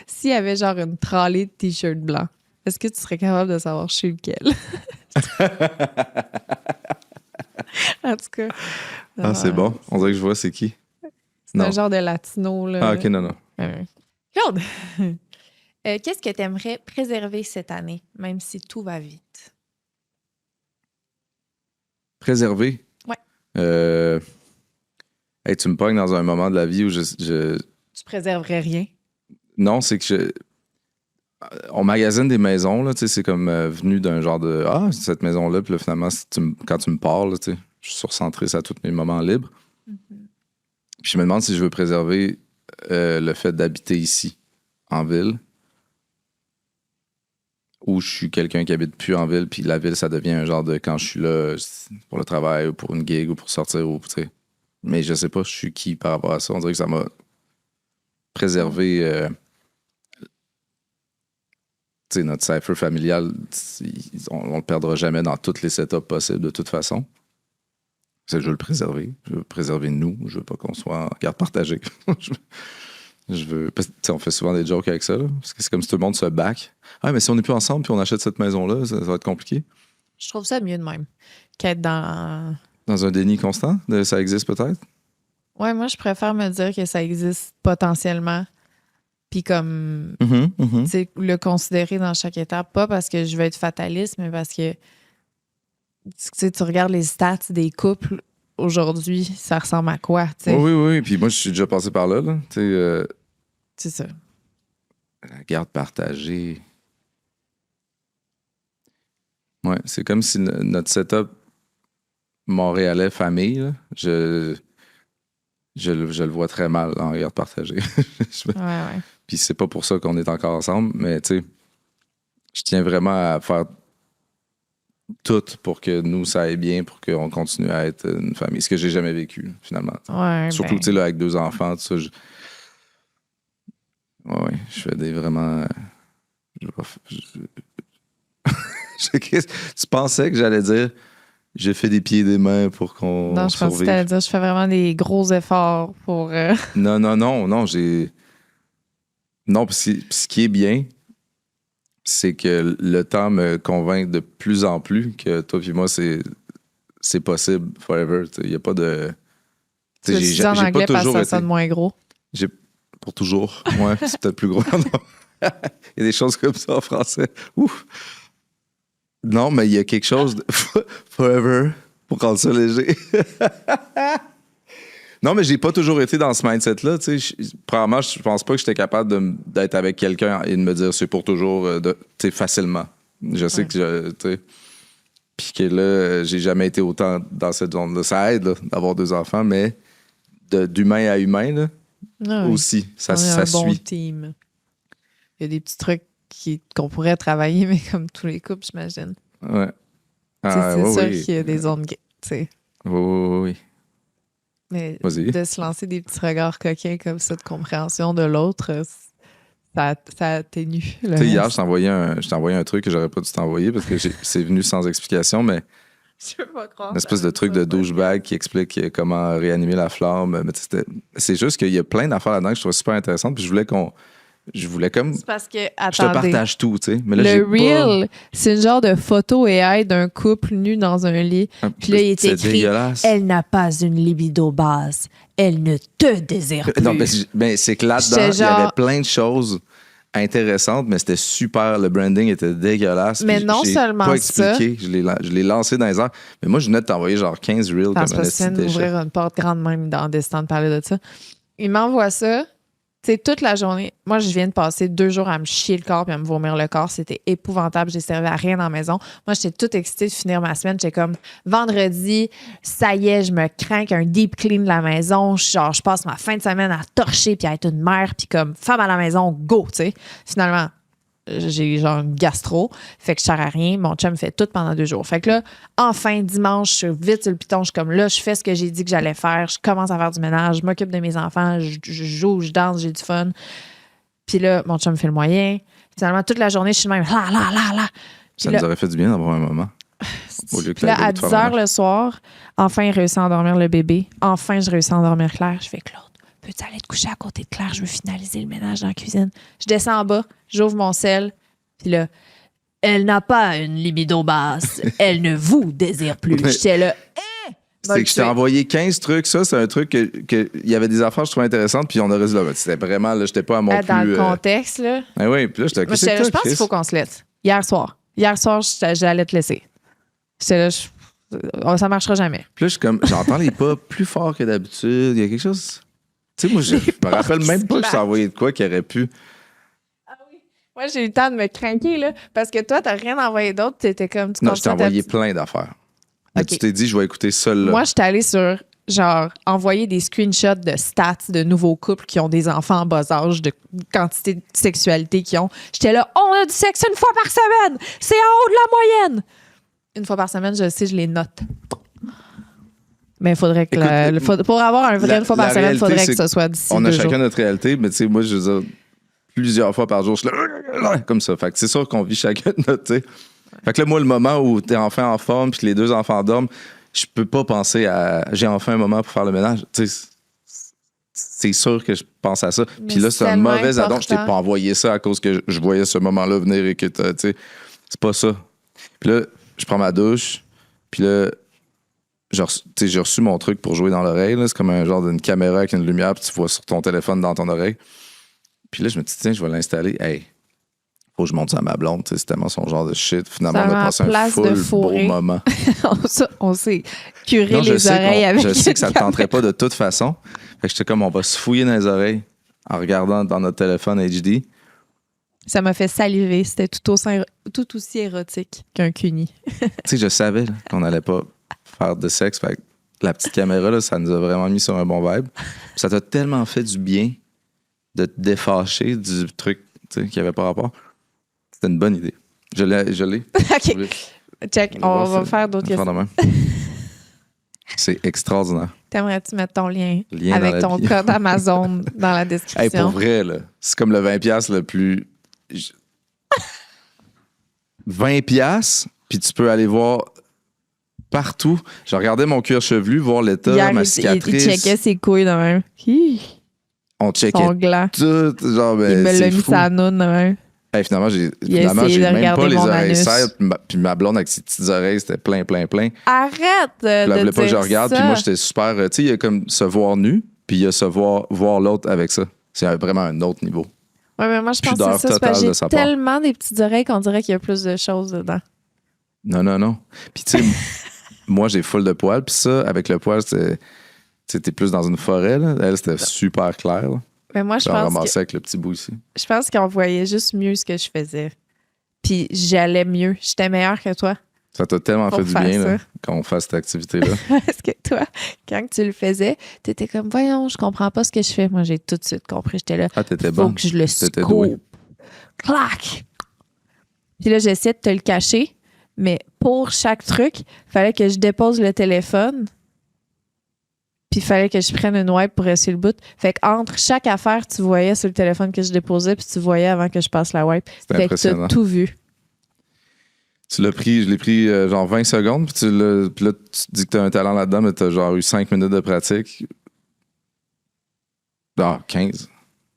s'il y avait genre une tralée de t-shirts blancs, est-ce que tu serais capable de savoir chez lequel? En tout cas. Ah, c'est bon. On dirait que je vois c'est qui. C'est Non. un genre de latino, là. Ah, ok, non. Claude, qu'est-ce que tu aimerais préserver cette année, même si tout va vite? Préservé. Ouais. Hey, tu me pognes dans un moment de la vie où Tu préserverais rien? Non, c'est que on magasine des maisons, là, tu sais, c'est comme venu d'un genre de Ah, cette maison-là, puis là, finalement, quand tu me parles, tu sais, je suis surcentré ça à tous mes moments libres. Puis je me demande si je veux préserver le fait d'habiter ici, en ville, ou je suis quelqu'un qui habite plus en ville, puis la ville, ça devient un genre de quand je suis là pour le travail, ou pour une gig, ou pour sortir, ou tu sais. Mais je sais pas, je suis qui par rapport à ça. On dirait que ça m'a préservé. Tu sais, notre cipher familial, on le perdra jamais dans toutes les setups possibles de toute façon. Je veux le préserver. Je veux préserver nous. Je veux pas qu'on soit en garde partagée. je veux. Parce que, tu sais, on fait souvent des jokes avec ça, là, parce que c'est comme si tout le monde se back. Ah, mais si on n'est plus ensemble puis on achète cette maison-là, ça va être compliqué. Je trouve ça mieux de même qu'être dans... Dans un déni constant, ça existe peut-être. Ouais, moi, je préfère me dire que ça existe potentiellement, puis comme, tu sais, le considérer dans chaque étape, pas parce que je veux être fataliste, mais parce que, tu sais, tu regardes les stats des couples aujourd'hui, ça ressemble à quoi, tu sais? Oui. Puis moi, je suis déjà passé par là. Tu sais, C'est ça. la garde partagée. Ouais, c'est comme si notre setup montréalais famille, là, je le vois très mal en garde partagée. Ouais. Puis c'est pas pour ça qu'on est encore ensemble, mais tu sais, je tiens vraiment à faire tout pour que nous, ça aille bien, pour qu'on continue à être une famille. Ce que j'ai jamais vécu, finalement. Ouais, Surtout, tu sais, là, avec 2 enfants, tout ça. Ouais, je fais des vraiment. Tu pensais que j'allais dire j'ai fait des pieds et des mains pour qu'on non, je pensais que t'allais dire je fais vraiment des gros efforts pour... Non, j'ai... Non, puis ce qui est bien, c'est que le temps me convainc de plus en plus que toi puis moi, c'est possible forever. Il n'y a pas de... Tu dis en anglais parce que ça sonne moins gros. Pour toujours. Ouais, c'est peut-être plus gros. Il y a des choses comme ça en français. Ouf. Non, mais il y a quelque chose de forever pour rendre ça léger. Non, mais j'ai pas toujours été dans ce mindset-là. Premièrement, je pense pas que j'étais capable d'être avec quelqu'un et de me dire c'est pour toujours facilement. Je sais que puis que là, j'ai jamais été autant dans cette zone-là. Ça aide là, d'avoir 2 enfants, mais d'humain à humain, là, aussi, ça un suit. Bon team. Il y a des petits trucs qu'on pourrait travailler, mais comme tous les couples, j'imagine. Ouais. C'est sûr qu'il y a des zones gays. Oui. Mais Vas-y. de se lancer des petits regards coquins comme ça de compréhension de l'autre, ça atténue. Tu sais, hier, je t'ai envoyé un truc que j'aurais pas dû t'envoyer parce que c'est venu sans explication, mais je peux pas croire. une espèce de truc de douchebag qui explique comment réanimer la flamme. Mais c'est juste qu'il y a plein d'affaires là-dedans que je trouve super intéressantes. Puis je voulais comme. C'est parce que, Je te partage tout, tu sais. Mais là, le reel, c'est une genre de photo AI d'un couple nu dans un lit. Puis là, il est écrit dégueulasse. Elle n'a pas une libido basse. Elle ne te désire plus. Non, mais c'est que là-dedans, il y avait plein de choses intéressantes, mais c'était super. Le branding était dégueulasse. Mais non seulement pas ça. expliqué. Je l'ai lancé dans les airs. Mais moi, je venais de t'envoyer genre 15 reels comme un esti d'ouvrir une porte grande même dans Destin de parler de ça. Il m'envoie ça. Tu sais, toute la journée, moi, je viens de passer 2 jours à me chier le corps puis à me vomir le corps. C'était épouvantable. J'ai servi à rien dans la maison. Moi, j'étais toute excitée de finir ma semaine. J'étais comme, vendredi, ça y est, je me craque un deep clean de la maison. Genre, je passe ma fin de semaine à torcher puis à être une mère puis comme femme à la maison, go, tu sais. Finalement, j'ai genre une gastro, fait que je sers à rien. Mon chum fait tout pendant 2 jours. Fait que là, enfin, dimanche, je suis vite sur le piton. Je suis comme là, je fais ce que j'ai dit que j'allais faire. Je commence à faire du ménage. Je m'occupe de mes enfants. Je joue, je danse, j'ai du fun. Puis là, mon chum fait le moyen. Finalement, toute la journée, je suis même là. Ça nous aurait fait du bien d'avoir un moment. Au lieu que Puis là, à 10 h le soir, enfin, il réussit à endormir le bébé. Enfin, je réussis à endormir Claire. Je fais Claude, peux-tu aller te coucher à côté de Claire? Je veux finaliser le ménage dans la cuisine. Je descends en bas, j'ouvre mon sel, puis là, elle n'a pas une libido basse. Elle ne vous désire plus. J'étais là, c'est que je t'ai envoyé 15 trucs. Ça, c'est un truc que il y avait des affaires que je trouvais intéressantes, puis on aurait dit, là, c'était vraiment, là, j'étais pas à mon plus... Dans le contexte, là. Ah oui, puis là, j'étais Moi, je pense qu'il faut qu'on se laisse. Hier soir, j'allais te laisser. J'étais là, ça marchera jamais. Puis là, j'entends les pas plus fort que d'habitude. Il y a quelque chose... Tu sais, moi, je me rappelle même pas que je t'ai envoyé de quoi qui aurait pu... Ah oui. Moi, j'ai eu le temps de me craquer, là, parce que toi, t'as rien envoyé d'autre. T'étais comme... Non, je t'ai envoyé plein d'affaires. Mais tu t'es dit, je vais écouter seul là. Moi, j'étais allée sur, genre, envoyer des screenshots de stats de nouveaux couples qui ont des enfants en bas âge, de quantité de sexualité qu'ils ont. J'étais là, on a du sexe une fois par semaine! C'est en haut de la moyenne! Une fois par semaine, je sais, je les note. Mais il faudrait que pour avoir un vrai une fois par semaine, il faudrait que ce soit d'ici 2 jours. On a chacun notre réalité, mais tu sais, moi, je veux dire, plusieurs fois par jour, je suis là, comme ça. Fait que c'est sûr qu'on vit chacun notre, tu sais. Fait que là, moi, le moment où t'es enfin en forme puis que les 2 enfants dorment, je peux pas penser à j'ai enfin un moment pour faire le ménage. Tu sais, c'est sûr que je pense à ça. Puis là, c'est un mauvais addon. Je t'ai pas envoyé ça à cause que je voyais ce moment-là venir et que, tu sais, c'est pas ça. Puis là, je prends ma douche, puis là, j'ai reçu mon truc pour jouer dans l'oreille. Là. C'est comme un genre d'une caméra avec une lumière, puis tu vois sur ton téléphone dans ton oreille. Puis là, je me dis, tiens, je vais l'installer. Hey, faut que je monte ça à ma blonde. C'est tellement son genre de shit. Finalement, on a passé un full beau moment. On s'est curé les oreilles avec je sais que ça ne tenterait pas de toute façon. Fait que j'étais comme, on va se fouiller dans les oreilles en regardant dans notre téléphone HD. Ça m'a fait saliver. C'était tout aussi érotique qu'un cuni. Tu sais, je savais là, qu'on n'allait pas faire de sexe. Fait que la petite caméra, là, ça nous a vraiment mis sur un bon vibe. Puis ça t'a tellement fait du bien de te défâcher du truc qui n'avait pas rapport. C'était une bonne idée. Je l'ai. OK. Check. On va faire d'autres questions. C'est extraordinaire. T'aimerais-tu mettre ton lien avec ton code Amazon dans la description? Hey, pour vrai, là, c'est comme le 20$ le plus... 20$, puis tu peux aller voir partout. Je regardais mon cuir chevelu, voir l'état, ma cicatrice. Il checkait ses couilles de même. On checkait tout. Genre, ben, il me l'a mis sa noune de même. Hey, finalement, j'ai même pas les oreilles serres. Puis ma blonde avec ses petites oreilles, c'était plein. Arrête elle de voulait dire pas que je regarde. ça. Puis moi, j'étais super... Tu sais, il y a comme se voir nu, puis il y a se voir l'autre avec ça. C'est vraiment un autre niveau. Ouais, mais moi, je pense que Pudeur c'est ça. C'est parce totale que de j'ai sa part. tellement des petites oreilles qu'on dirait qu'il y a plus de choses dedans. Non. Puis tu sais, moi, j'ai full de poils. Puis ça, avec le poil, t'es plus dans une forêt. Là. Elle, c'était super clair. Là. Mais moi, je Puis on pense ramassait avec le petit bout ici. je pense qu'on voyait juste mieux ce que je faisais. Puis j'allais mieux. J'étais meilleure que toi. Ça t'a tellement Pour fait du faire bien là, ça. qu'on fasse cette activité-là. Parce que toi, quand tu le faisais, t'étais comme, voyons, je comprends pas ce que je fais. Moi, j'ai tout de suite compris. J'étais là, Ah, t'étais faut bonne. que je le T'étais douée. scope. Clac! Puis là, j'essayais de te le cacher, mais pour chaque truc, il fallait que je dépose le téléphone, puis il fallait que je prenne une wipe pour essuyer le bout. Fait qu'entre chaque affaire, tu voyais sur le téléphone que je déposais, puis tu voyais avant que je passe la wipe. C'était Fait que impressionnant. t'as tout vu. Je l'ai pris genre 20 secondes, puis puis là, tu te dis que t'as un talent là-dedans, mais t'as genre eu 5 minutes de pratique. Ah, 15.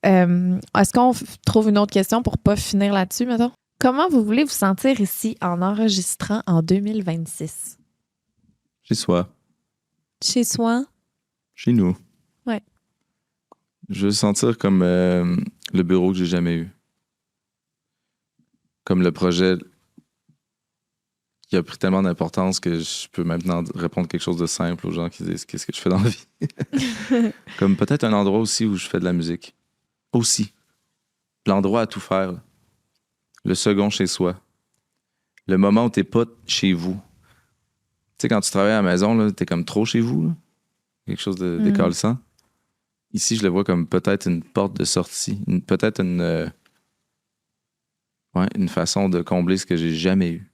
Est-ce qu'on trouve une autre question pour pas finir là-dessus, mettons? Comment vous voulez vous sentir ici en enregistrant en 2026? Chez soi. Chez soi? Chez nous. Ouais. Je veux le sentir comme le bureau que j'ai jamais eu. Comme le projet qui a pris tellement d'importance que je peux maintenant répondre quelque chose de simple aux gens qui disent qu'est-ce que je fais dans la vie. Comme peut-être un endroit aussi où je fais de la musique. Aussi. L'endroit à tout faire. Là. Le second chez soi. Le moment où t'es pas chez vous. Tu sais, quand tu travailles à la maison, là, t'es comme trop chez vous. Là. Quelque chose de décalissant. Ici, je le vois comme peut-être une porte de sortie. Peut-être une façon de combler ce que j'ai jamais eu.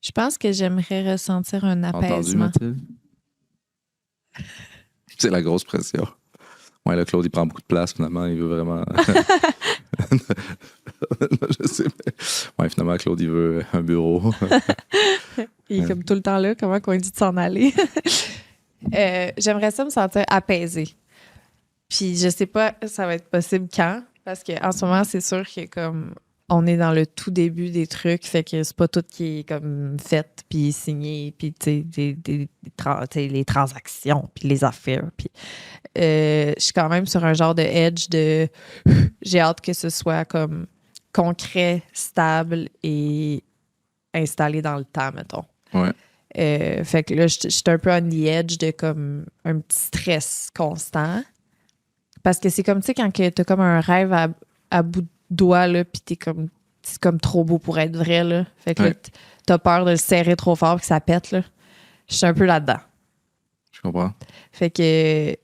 Je pense que j'aimerais ressentir un Entendu, apaisement. Mathilde? C'est la grosse pression. Ouais, là, Claude, il prend beaucoup de place, finalement. Il veut vraiment... je sais pas. Ouais, finalement, Claude, il veut un bureau. Il est comme tout le temps là, comment qu'on dit de s'en aller. J'aimerais ça me sentir apaisée. Puis je sais pas, ça va être possible quand, parce qu'en ce moment, c'est sûr que comme on est dans le tout début des trucs, fait que c'est pas tout qui est comme fait, puis signé, puis tu sais, les transactions, puis les affaires. Puis je suis quand même sur un genre de edge de j'ai hâte que ce soit comme concret, stable et installé dans le temps, mettons. Ouais. Fait que là, je suis un peu on the edge de comme un petit stress constant. Parce que c'est comme, tu sais, quand t'as comme un rêve à bout de doigt, là, pis c'est comme trop beau pour être vrai, là. Fait que là, t'as peur de le serrer trop fort pis que ça pète, là. Je suis un peu là-dedans. Je comprends. Fait que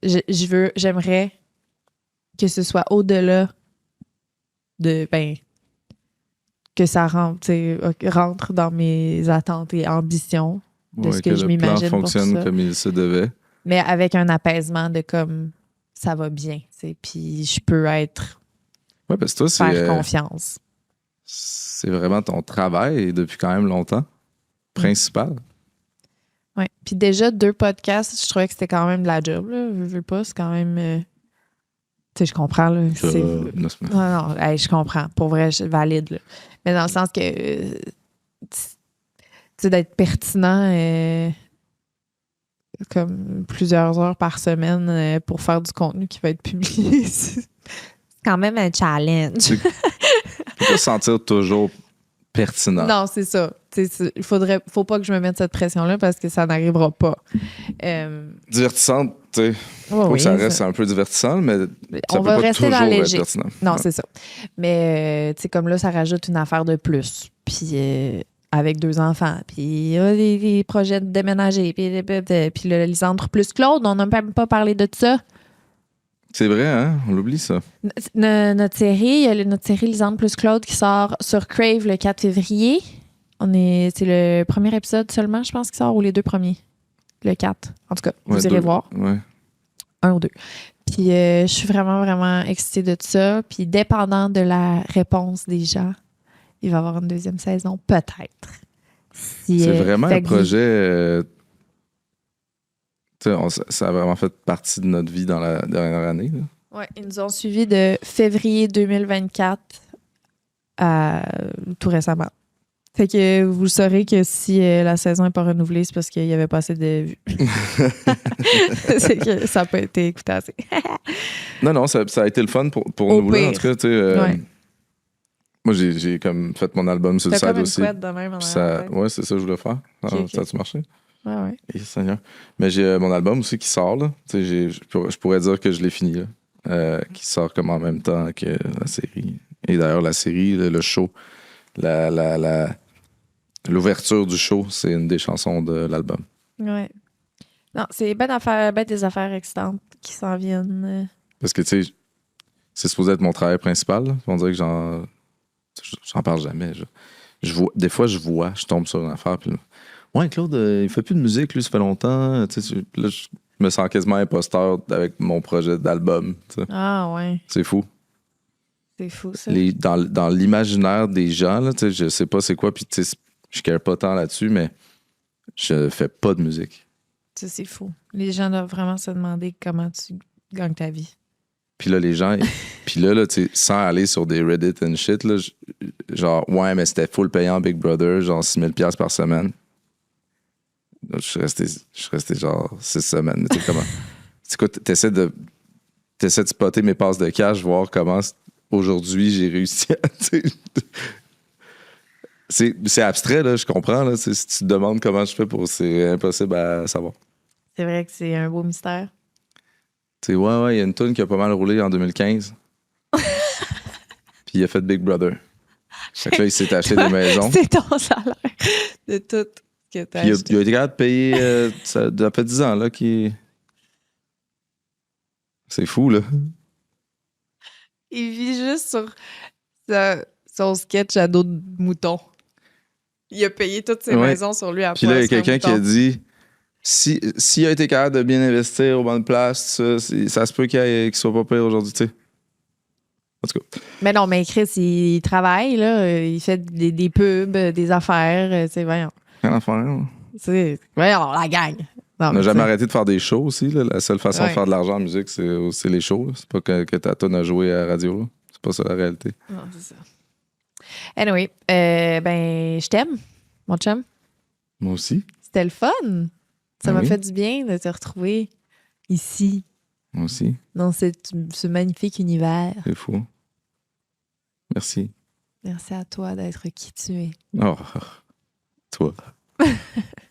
j'aimerais que ce soit au-delà de, que ça rentre dans mes attentes et ambitions de ce que je m'imagine le plan fonctionne pour ça. comme il se devait. Mais avec un apaisement de comme ça va bien, puis je peux être Ouais, parce que toi, faire confiance. C'est vraiment ton travail depuis quand même longtemps, principal. Ouais. Puis déjà 2 podcasts, je trouvais que c'était quand même de la job, là. Veux pas, c'est quand même tu sais, je comprends, là. Non, hey, je comprends. Pour vrai, je valide, là. Mais dans le sens que tu sais, d'être pertinent comme plusieurs heures par semaine pour faire du contenu qui va être publié. C'est quand même un challenge. Tu peux pas se sentir toujours pertinent. Non, c'est ça. Il faut pas que je me mette cette pression-là parce que ça n'arrivera pas. Divertissante, tu sais. Faut que ça reste un peu divertissant, mais ça on peut va pas rester toujours dans être léger. pertinent. Non, c'est ça. Mais tu sais, comme là, ça rajoute une affaire de plus. Puis avec 2 enfants, puis les projets de déménager, puis le Lisandre plus Claude, on n'a même pas parlé de ça. C'est vrai, hein? On l'oublie, ça. Notre série, il y a notre série Lisandre plus Claude qui sort sur Crave le 4 février. C'est le premier épisode seulement, je pense, qui sort, ou les 2 premiers. Le 4. En tout cas, vous irez voir. Ouais. 1 ou 2. Puis je suis vraiment, vraiment excitée de ça. Puis dépendant de la réponse des gens, il va y avoir une 2e saison, peut-être. C'est vraiment un projet... ça a vraiment fait partie de notre vie dans la dernière année. Oui, ils nous ont suivis de février 2024 à tout récemment. Fait que vous saurez que si la saison n'est pas renouvelée, c'est parce qu'il n'y avait pas assez de vues. C'est que ça n'a pas été écouté assez. Non, ça a été le fun pour Au nous, là, en pire. tout cas. Tu sais, Ouais. moi, j'ai comme fait mon album sur le T'as side comme une aussi. couette de même en Puis arrière, ouais, c'est ça que je voulais faire. Ok. Ça a-tu marché? ouais. Et Seigneur. Mais j'ai mon album aussi qui sort, là. Tu sais, je pourrais dire que je l'ai fini, là. Qui sort comme en même temps que la série. Et d'ailleurs, la série, le show, l'ouverture du show, c'est une des chansons de l'album. Ouais. Non, c'est ben des affaires excitantes qui s'en viennent. Parce que, tu sais, c'est supposé être mon travail principal, là. On dirait que j'en parle jamais. Des fois, je tombe sur une affaire, puis là, ouais, Claude, il fait plus de musique, lui, ça fait longtemps. Tu sais, là, je me sens quasiment imposteur avec mon projet d'album. Tu sais. Ah ouais, C'est fou. c'est fou ça. Dans l'imaginaire des gens, là, tu sais, je sais pas c'est quoi, puis tu sais, je care pas tant là-dessus, mais je fais pas de musique. Ça, c'est fou. Les gens doivent vraiment se demander comment tu gagnes ta vie. Puis là, les gens, puis là, tu sais, sans aller sur des Reddit and shit, là, genre, ouais, mais c'était full payant Big Brother, genre 6 000$ par semaine. Là, je suis resté genre 6 semaines. Mais tu sais comment? C'est quoi, t'essaies de spotter mes passes de cash, voir comment aujourd'hui j'ai réussi à. Tu sais, c'est abstrait, là, je comprends. Là, si tu te demandes comment je fais c'est impossible à savoir. C'est vrai que c'est un beau mystère. Tu sais, ouais, il y a une tune qui a pas mal roulé en 2015. Puis il a fait Big Brother. Fait que là, il s'est acheté des maisons. C'est ton salaire de tout que tu as Puis acheté. il a été capable de payer. Ça fait 10 ans, là, qu'il. C'est fou, là. Il vit juste sur son sketch à dos de mouton. Il a payé toutes ses Ouais. maisons sur lui à Puis là, il y a quelqu'un qui a dit s'il a été capable de bien investir aux bonnes places, ça se peut qu'il soit pas payé aujourd'hui, tu sais. En tout cas. Mais non, mais Chris, il travaille, là. Il fait des pubs, des affaires. Tu sais, voyons. Rien à faire. Hein. Voyons, la gang. Non, On n'a jamais arrêté de faire des shows aussi. Là. La seule façon de faire de l'argent en musique, c'est les shows. Là. C'est pas que ta tonne à jouer à la radio. Là. C'est pas ça la réalité. Non, c'est ça. Anyway, ben, je t'aime, mon chum. Moi aussi. C'était le fun. Ça m'a oui. fait du bien de te retrouver ici, Moi aussi. dans ce magnifique univers. C'est fou. Merci. Merci à toi d'être qui tu es. Oh, toi.